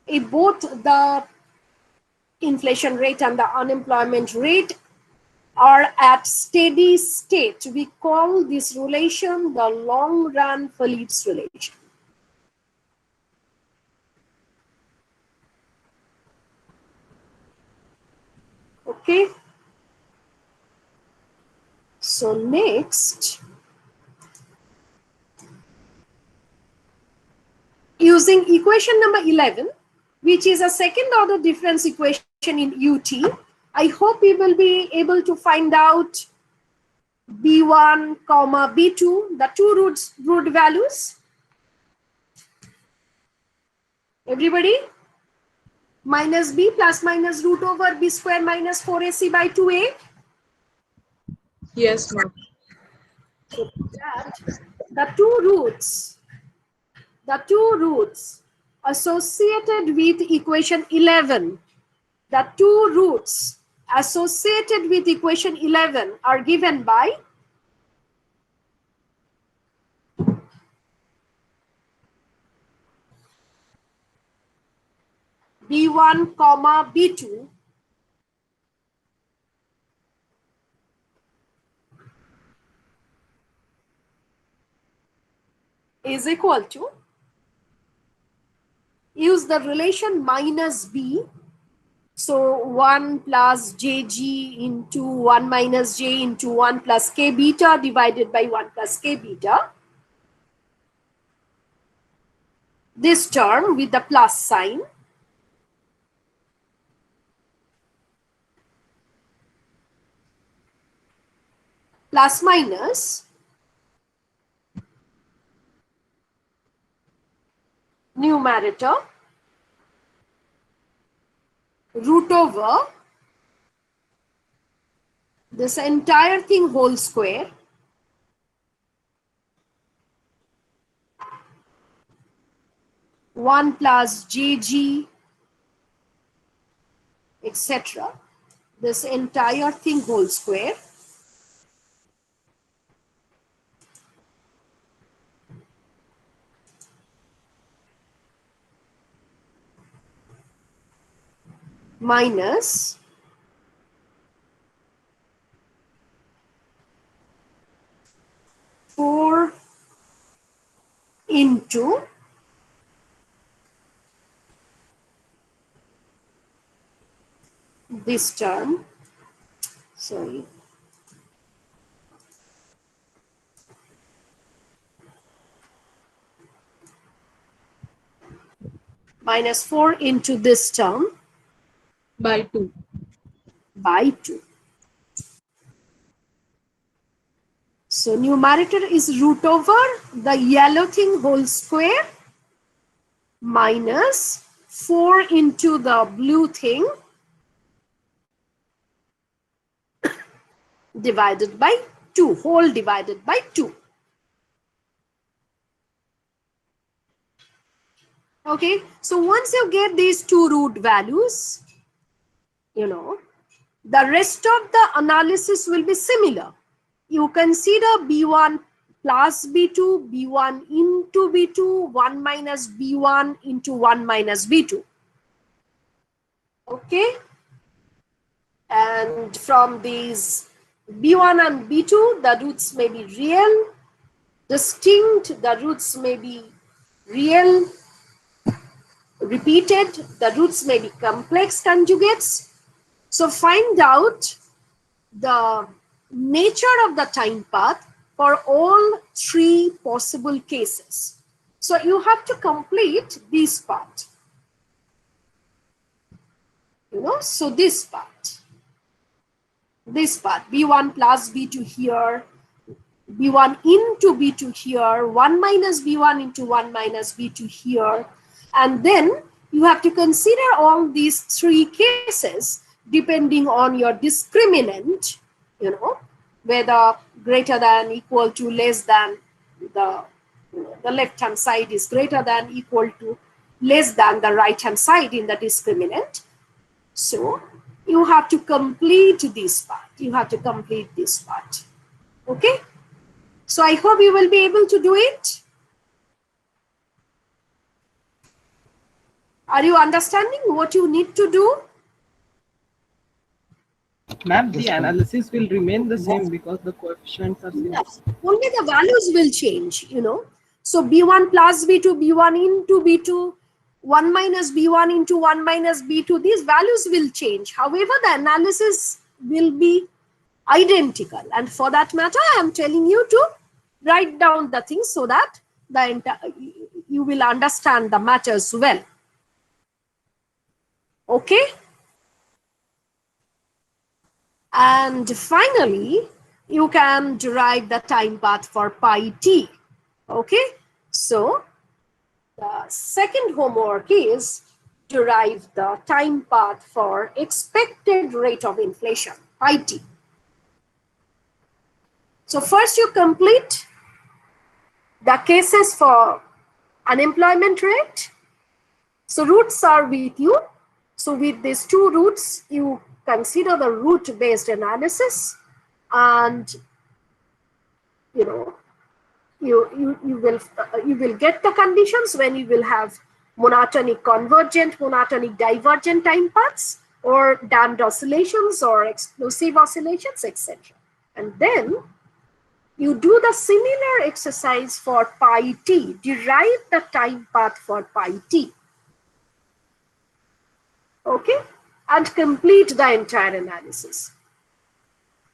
If both the inflation rate and the unemployment rate are at steady state, we call this relation the long run Phillips relation. Okay, so next, using equation number 11, which is a second order difference equation in UT, I hope we will be able to find out B1, comma B2, the two root values. Everybody? Minus B plus minus root over B square minus 4AC by 2A. Yes, ma'am. So that the two roots associated with equation 11, the two roots associated with equation 11 are given by B1, comma B2 is equal to, use the relation minus B. So 1 plus Jg into 1 minus J into 1 plus K beta divided by 1 plus K beta. This term with the plus sign. Plus minus numerator root over this entire thing whole square one plus Jg etc. This entire thing whole square minus four into this term, sorry, minus 4 into this term By 2. by 2. So numerator is root over the yellow thing whole square minus 4 into the blue thing divided by 2, whole divided by 2. Okay, so once you get these two root values, the rest of the analysis will be similar. You consider B1 plus B2, B1 into B2, 1 minus B1 into 1 minus B2. Okay, and from these B1 and B2, the roots may be real, distinct, the roots may be real, repeated, the roots may be complex conjugates. So find out the nature of the time path for all three possible cases. So you have to complete this part. So this part, B1 plus B2 here, B1 into B2 here, 1 minus B1 into 1 minus B2 here. And then you have to consider all these three cases depending on your discriminant, whether greater than, equal to, less than, the left hand side is greater than, equal to, less than the right hand side in the discriminant. So you have to complete this part. You have to complete this part. Okay? So I hope you will be able to do it. Are you understanding what you need to do? Ma'am, the analysis will remain the same because the coefficients are same. Yes, only the values will change, you know. So B1 plus B2, B1 into B2, 1 minus B1 into 1 minus B2, these values will change. However, the analysis will be identical. And for that matter, I am telling you to write down the things so that you will understand the matters well. Okay? And finally, you can derive the time path for pi t. Okay? So, the second homework is derive the time path for expected rate of inflation, pi t. So first you complete the cases for unemployment rate. So roots are with you. So with these two roots, you consider the root-based analysis, and you know you will get the conditions when you will have monotonic convergent, monotonic divergent time paths, or damped oscillations, or explosive oscillations, etc. And then you do the similar exercise for pi t. Derive the time path for pi t. Okay? And complete the entire analysis.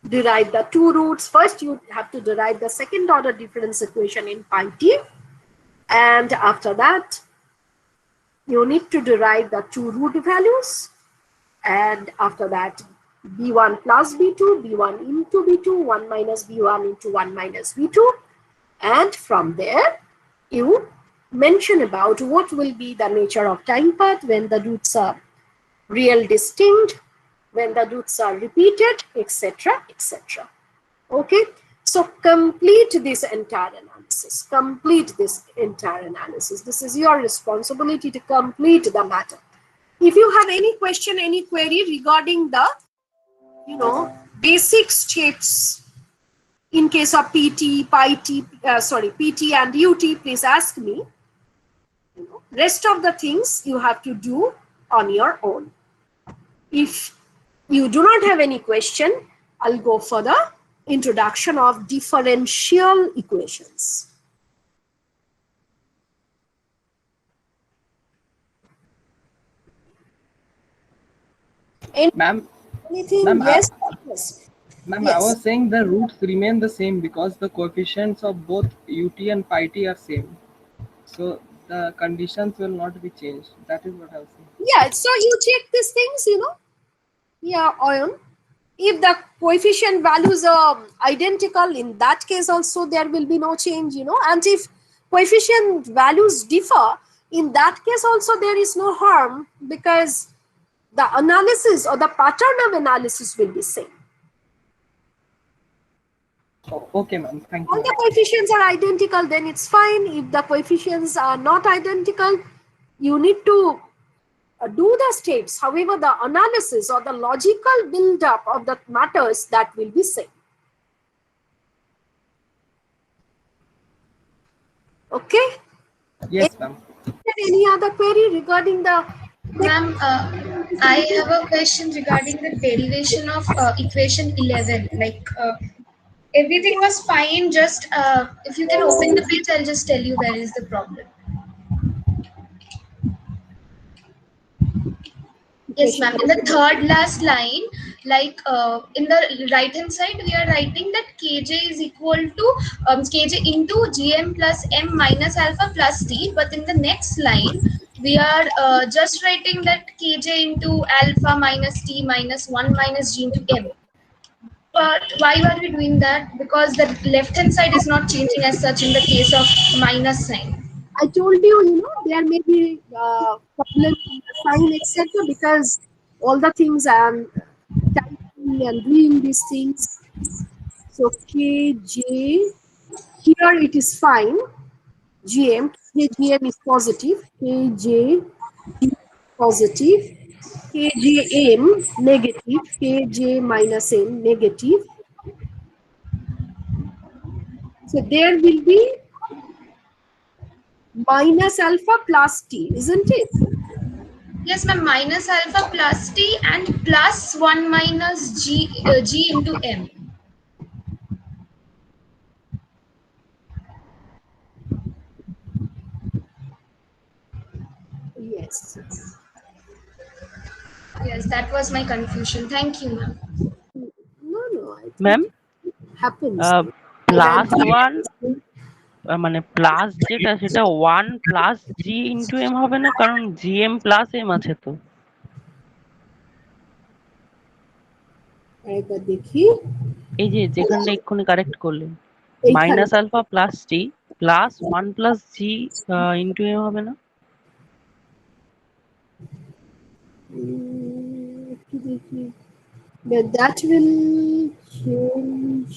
Derive the two roots. First, you have to derive the second order difference equation in pi t. And after that, you need to derive the two root values. And after that, B1 plus B2, B1 into B2, 1 minus B1 into 1 minus B2. And from there, you mention about what will be the nature of time path when the roots are real distinct, when the roots are repeated, etc., etc. Okay, so complete this entire analysis. Complete this entire analysis. This is your responsibility to complete the matter. If you have any question, any query regarding the, basic steps in case of PT, PT and UT, please ask me. Rest of the things you have to do on your own. If you do not have any question, I'll go for the introduction of differential equations. Ma'am, anything? Yes. Yes. Ma'am, Yes. I was saying the roots remain the same because the coefficients of both UT and pi t are same. So the conditions will not be changed. That is what I was saying. Yeah, so you check these things, Yeah, Oyon. If the coefficient values are identical, in that case also there will be no change, And if coefficient values differ, in that case also there is no harm, because the analysis or the pattern of analysis will be same. Oh, okay, ma'am. Thank All you. the coefficients are identical, then it's fine. If the coefficients are not identical, you need to do the steps. However, the analysis or the logical build-up of the matters, that will be same. Okay? Yes, ma'am. Any other query regarding the... Ma'am, I have a question regarding the derivation of equation 11. Everything was fine, just if you can open the page, I'll just tell you where is the problem. Yes, ma'am. In the third last line, in the right hand side, we are writing that Kj is equal to Kj into Gm plus M minus alpha plus T. But in the next line, we are just writing that Kj into alpha minus T minus 1 minus G into M. But why are we doing that? Because the left hand side is not changing as such in the case of minus sign. I told you, there may be problem in the sign, etc. Because all the things I am typing and doing these things. So Kj, here it is fine. Gm, Kjgm is positive. Kj positive. Kjm negative. Kj minus m negative. So there will be minus alpha plus t, isn't it? Yes, ma'am. Minus alpha plus t and plus 1 minus g into m. Yes. Yes, that was my confusion. Thank you, ma'am. No, I think ma'am happens. Plus one মানে plus যেটা সেটা one plus জি into M হবে না, কারণ G M plus M আছে তো। একবার দেখি। এই যে যেখানটা এক্ষুনি কারেক্ট করলেন, এইখানে মাইনাস আলফা প্লাস টি প্লাস ওয়ান প্লাস জি ইন্টু এম হবে না? একটু দেখি। But that will change.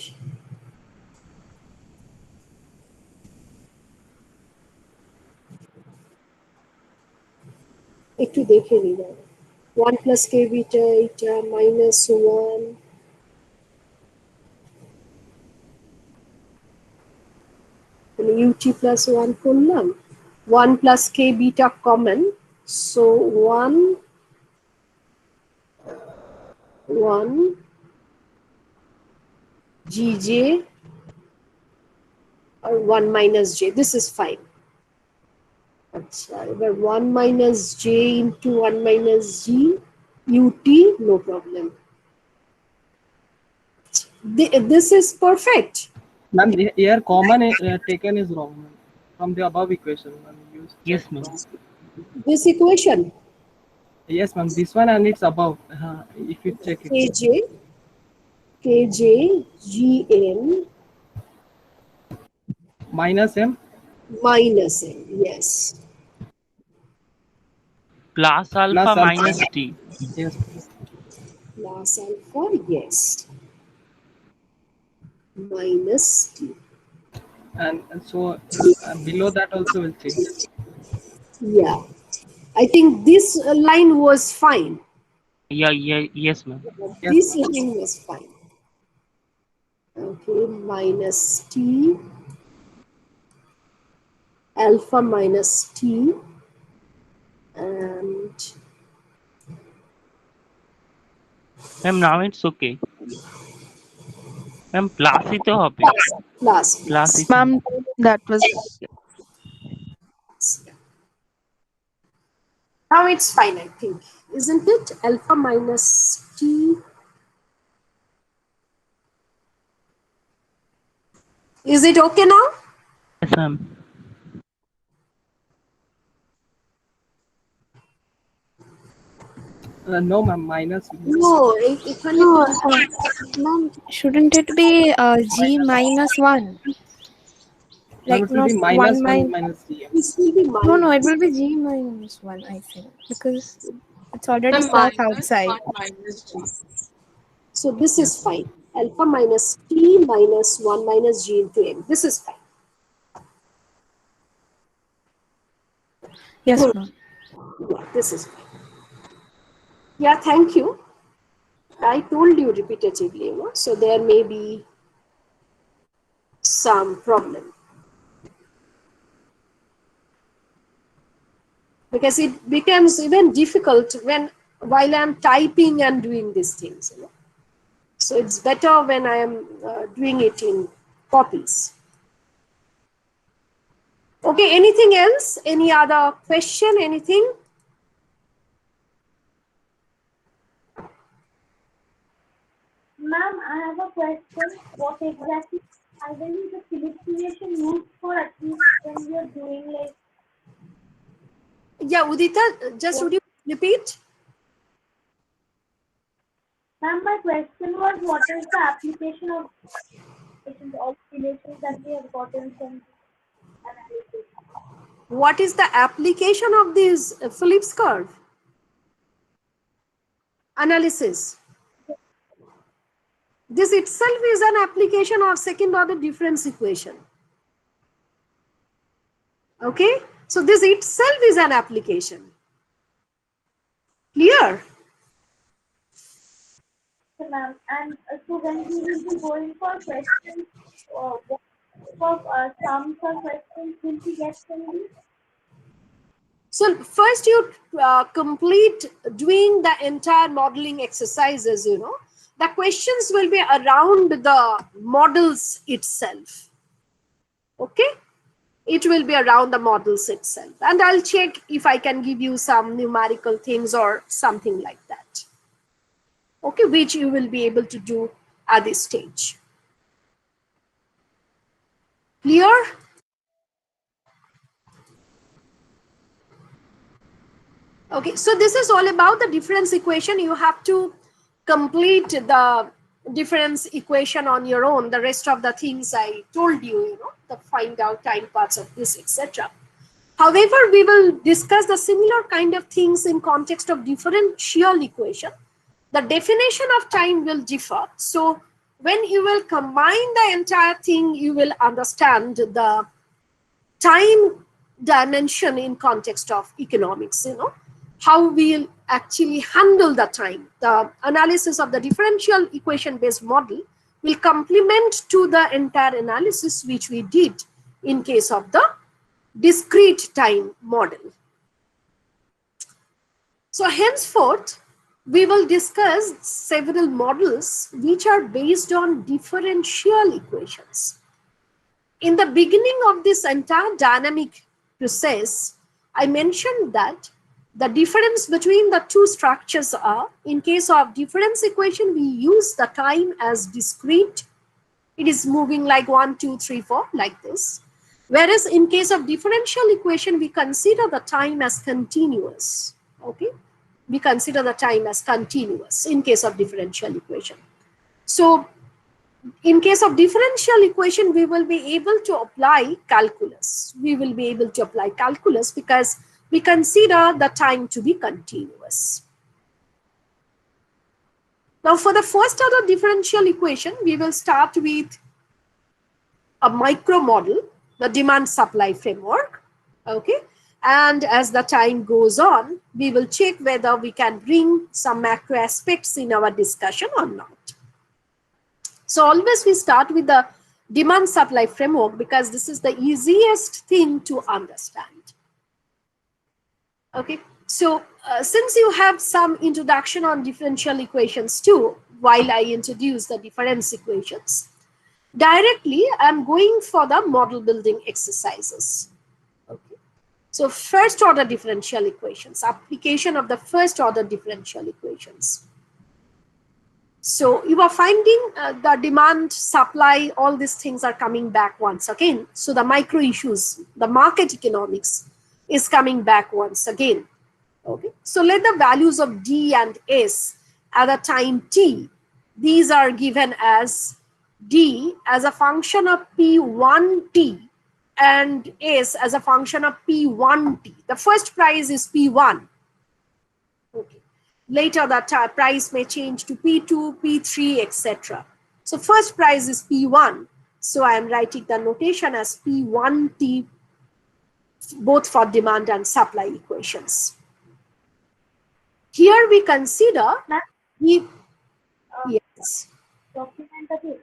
একটু দেখে নিলাম। 1 plus k beta eta minus 1 ut plus 1 করলাম, 1 plus k beta common, so 1 gj or 1 minus j, this is fine. আচ্ছা, এবার 1 minus j into 1 minus g ut, no problem. This is perfect. Ma'am, here common taken is wrong, ma'am. From the above equation, ma'am. Yes, ma'am. This equation Yes, ma'am. This one and it's above. If you check it. kj gn Minus m. minus n, yes. Plus alpha minus T. Yes. Plus alpha, yes. Minus t. And so below that also will change. Yeah. I think this line was fine. Yes, ma'am. This line was fine. Okay, minus t, alpha minus t, and ma'am now it's okay. Ma'am প্লাসই তো হবে। plus. প্লাসই Ma'am, that was Now it's fine, I think. Isn't it? Alpha minus t. Is it okay now? yes, ma'am. No, ma'am. Minus. No, Ma'am, shouldn't it be g minus 1? Like it will be minus 1 minus g. this will be minus. No, it will be g minus 1, I think, because it's already plus outside. Minus g. So this is fine. Alpha minus t minus 1 minus g into m. This is fine. Yes, Good. ma'am. Yeah, this is fine. Yeah, thank you. I told you repetitively, so there may be some problem. Because it becomes even difficult while I'm typing and doing these things. So it's better when I am doing it in copies. Okay, anything else? Any other question? Anything? Ma'am, I have a question. What exactly is the Phillips equation used for achieving when we are doing like? Yeah, Udita, just would you repeat? Ma'am, my question was, what is the application of relations that we have gotten from analysis? What is the application of this Phillips curve analysis? This itself is an application of second order difference equation. Okay, so this itself is an application. Clear? Ma'am, and so when we will be going for questions, of sums or questions will we get from this? So first you complete doing the entire modeling exercises, the questions will be around the models itself. Okay, it will be around the models itself, and I'll check if I can give you some numerical things or something like that. Okay, which you will be able to do at this stage. Clear? Okay, so this is all about the difference equation. You have to complete the difference equation on your own. The rest of the things I told you, the find out time parts of this, etc. However, we will discuss the similar kind of things in context of differential equation. The definition of time will differ. So when you will combine the entire thing, you will understand the time dimension in context of economics, how we'll actually handle the time. The analysis of the differential equation based model will complement to the entire analysis which we did in case of the discrete time model. So henceforth, we will discuss several models which are based on differential equations. In the beginning of this entire dynamic process, I mentioned that the difference between the two structures are, in case of difference equation, we use the time as discrete. It is moving like 1, 2, 3, 4, like this. Whereas in case of differential equation, we consider the time as continuous. Okay, we consider the time as continuous in case of differential equation. So in case of differential equation, we will be able to apply calculus. We will be able to apply calculus because we consider the time to be continuous. Now for the first order differential equation, we will start with a micro model, the demand supply framework. Okay, and as the time goes on, we will check whether we can bring some macro aspects in our discussion or not. So always we start with the demand supply framework because this is the easiest thing to understand. Okay, so since you have some introduction on differential equations too, while I introduce the difference equations, directly I'm going for the model building exercises. Okay, so first order differential equations, application of the first order differential equations. So you are finding the demand, supply, all these things are coming back once again. So the micro issues, the market economics is coming back once again. Okay, so let the values of D and S at a time t, these are given as D as a function of P1t and S as a function of P1t. The first price is P1. Okay. Later that price may change to P2, P3, etc. So first price is P1. So I am writing the notation as P1t both for demand and supply equations. Here we consider yes. Document again.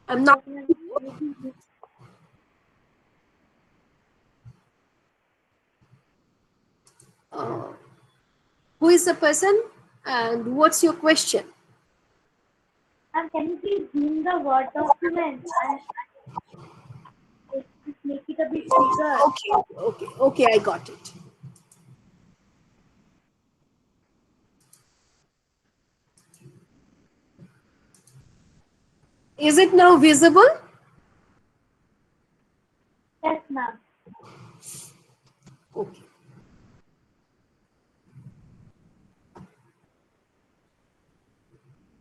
I'm not. Who is the person and what's your question? And can you please zoom the Word document and just make it a bit bigger? Okay, I got it. Is it now visible? Yes, ma'am. Okay.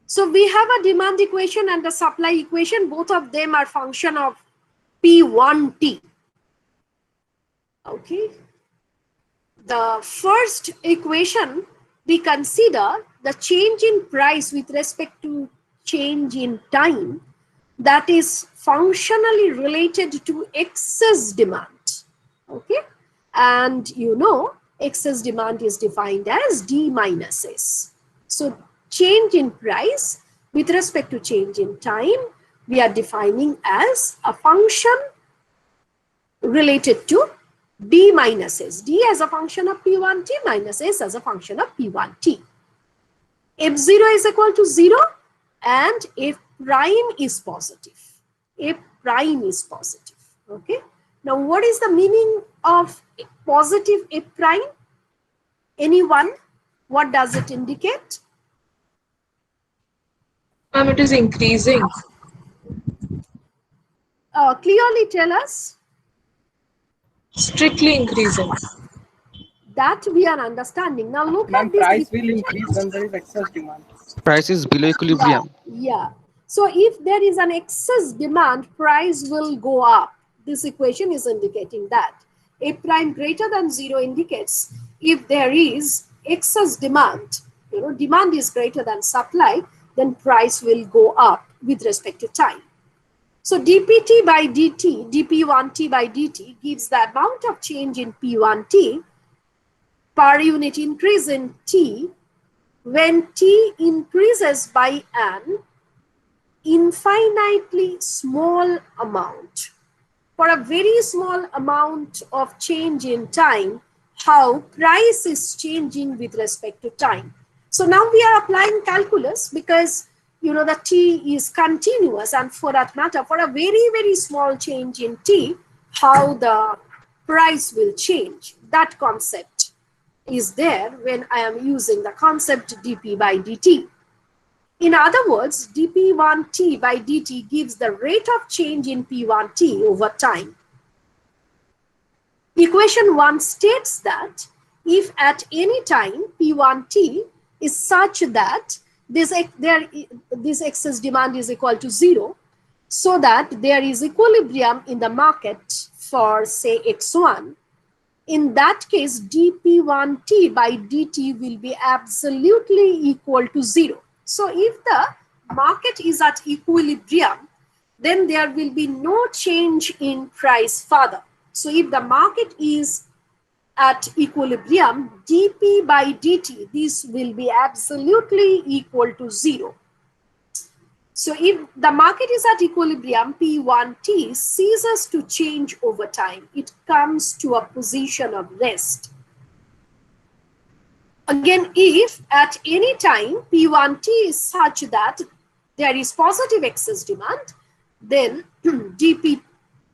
So we have a demand equation and a supply equation. Both of them are function of P1t. Okay. The first equation, we consider the change in price with respect to change in time that is functionally related to excess demand. Okay. And excess demand is defined as D minus S. So change in price with respect to change in time we are defining as a function related to d minus s. D as a function of P1t minus s as a function of P1t. F0 is equal to 0 and F prime is positive. F prime is positive. Okay. Now, what is the meaning of positive F prime? Anyone? What does it indicate? It is increasing. Clearly tell us. Strictly increasing. That we are understanding. Now look Ma'am, at this. price will increase when there is excess demand. Price is below equilibrium. Yeah. So if there is an excess demand, price will go up. This equation is indicating that. A prime greater than 0 indicates if there is excess demand, demand is greater than supply, then price will go up with respect to time. So dpt by dt, dp1t by dt gives the amount of change in p1t per unit increase in t when t increases by an infinitely small amount. For a very small amount of change in time, how price is changing with respect to time. So now we are applying calculus because the t is continuous, and for that matter, for a very, very small change in t, how the price will change. That concept is there when I am using the concept dp by dt. In other words, dp1t by dt gives the rate of change in p1t over time. Equation 1 states that if at any time p1t is such that this excess demand is equal to 0, so that there is equilibrium in the market for, say, x1, in that case, dp1t by dt will be absolutely equal to 0. So if the market is at equilibrium, then there will be no change in price further. So if the market is at equilibrium, dp by dt, this will be absolutely equal to 0. So if the market is at equilibrium, P1T ceases to change over time. It comes to a position of rest. Again, if at any time P1T is such that there is positive excess demand, then dp1t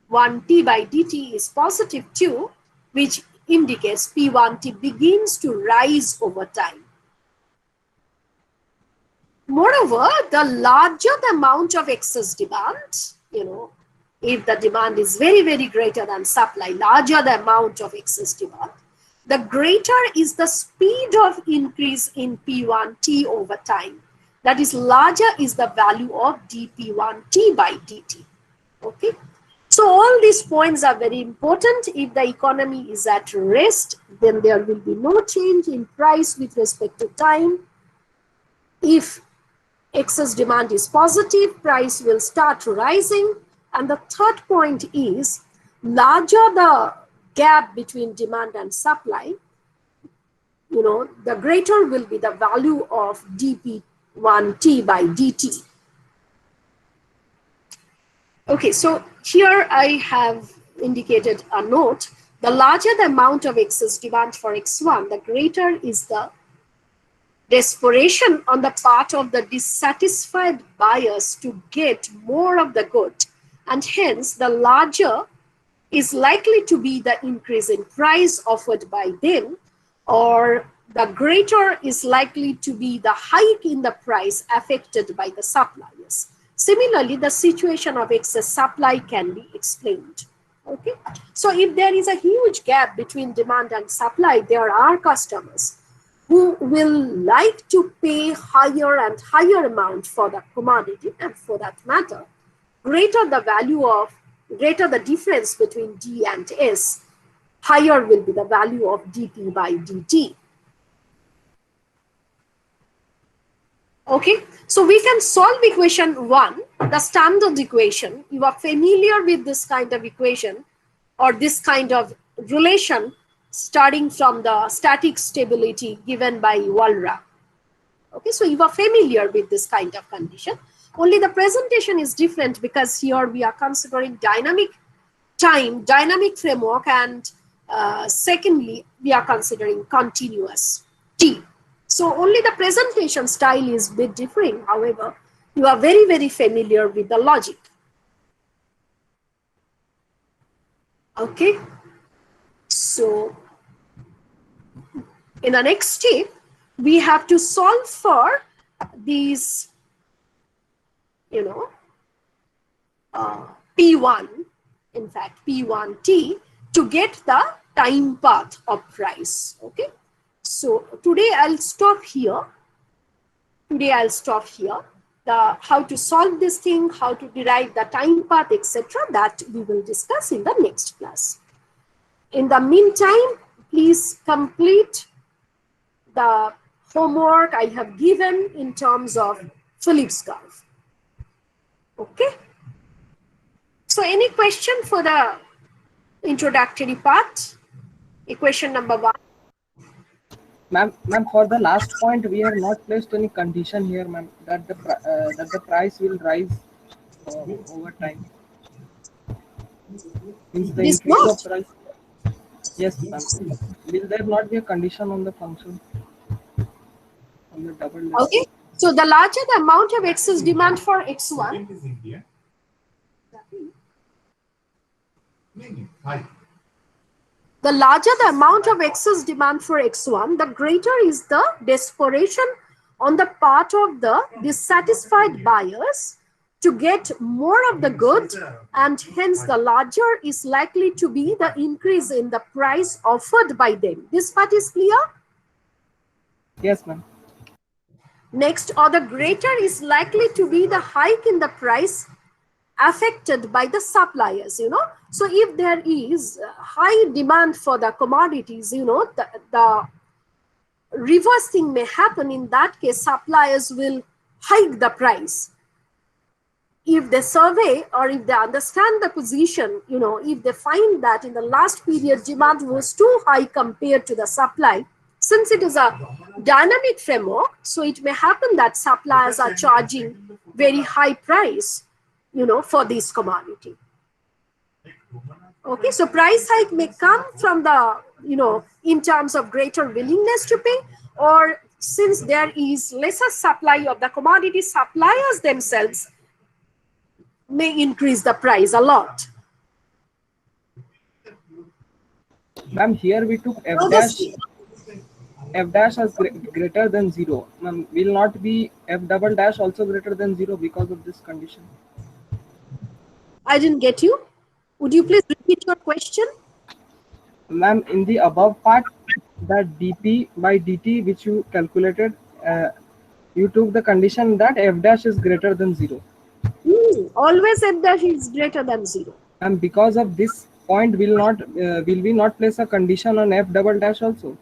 by dt is positive too, which indicates P1T begins to rise over time. Moreover, the larger the amount of excess demand, if the demand is very, very greater than supply, larger the amount of excess demand, the greater is the speed of increase in P1T over time. That is, larger is the value of dp1t by dt. Okay. So all these points are very important. If the economy is at rest, then there will be no change in price with respect to time. If excess demand is positive, price will start rising. And the third point is, larger the gap between demand and supply, the greater will be the value of dp1t by dt. Okay, so here I have indicated a note. The larger the amount of excess demand for X1, the greater is the desperation on the part of the dissatisfied buyers to get more of the good, and hence the larger is likely to be the increase in price offered by them, or the greater is likely to be the hike in the price affected by the suppliers. Similarly, the situation of excess supply can be explained. Okay, so if there is a huge gap between demand and supply, there are customers who will like to pay higher and higher amount for the commodity, and for that matter, greater the difference between D and S, higher will be the value of dp by dt. Okay, so we can solve equation 1, the standard equation. You are familiar with this kind of equation or this kind of relation starting from the static stability given by Walra. Okay, so you are familiar with this kind of condition. Only the presentation is different because here we are considering dynamic time, dynamic framework, and secondly, we are considering continuous T. So only the presentation style is a bit different. However, you are very, very familiar with the logic. Okay. So in the next step, we have to solve for these, P1, in fact, P1T, to get the time path of price. Okay. So today I'll stop here. How to solve this thing, how to derive the time path, etc. that we will discuss in the next class. In the meantime, please complete the homework I have given in terms of Phillips curve. Okay. So any question for the introductory part? Equation number 1. Ma'am, for the last point, we have not placed any condition here, ma'am, that the price will rise over time. Means the This increase what? of price. Yes, ma'am. Will there not be a condition on the function? On the double dash? Okay. So the larger the amount of excess demand for X1, the larger the amount of excess demand for X1, the greater is the desperation on the part of the dissatisfied buyers to get more of the good, and hence the larger is likely to be the increase in the price offered by them. This part is clear? Yes, ma'am. Next, or the greater is likely to be the hike in the price affected by the suppliers, So if there is high demand for the commodities, the reverse thing may happen. In that case, suppliers will hike the price. If they survey or if they understand the position, if they find that in the last period demand was too high compared to the supply, since it is a dynamic framework, so it may happen that suppliers are charging very high price, for this commodity. Okay, so price hike may come from the, in terms of greater willingness to pay, or since there is lesser supply of the commodity, suppliers themselves may increase the price a lot. Ma'am, here we took F dash as greater than 0. Ma'am, will not be F double dash also greater than 0 because of this condition? I didn't get you. Would you please repeat your question? Ma'am, in the above part, that dp by dt which you calculated, you took the condition that F dash is greater than 0. Always F dash is greater than 0. And because of this point, will we not place a condition on F double dash also?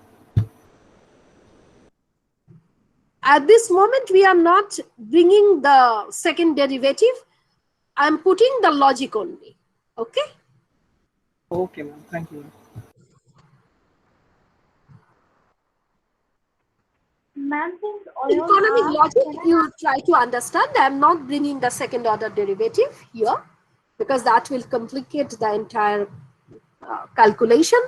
At this moment, we are not bringing the second derivative. I'm putting the logic only. Okay? Okay, ma'am. Thank you. Ma'am, since economic logic, you try to understand. I'm not bringing the second order derivative here because that will complicate the entire calculation.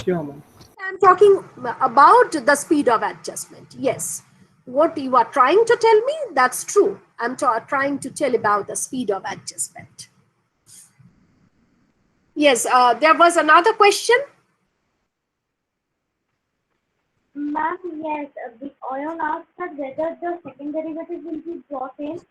Sure, ma'am. I'm talking about the speed of adjustment. Yes. What you are trying to tell me, that's true. I'm trying to tell about the speed of adjustment. Yes, there was another question. Ma'am, yes, the oil asked that whether the second derivative will be brought in.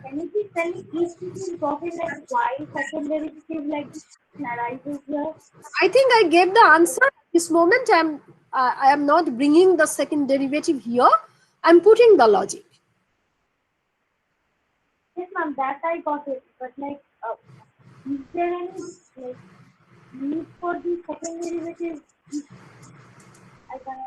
Can you please tell me if it is brought in, like why second derivative like this arises here? I think I gave the answer. At this moment, I am not bringing the second derivative here. I'm putting the logic. Yes, ma'am, that I got it. But like, is there any like need for the second derivative? I can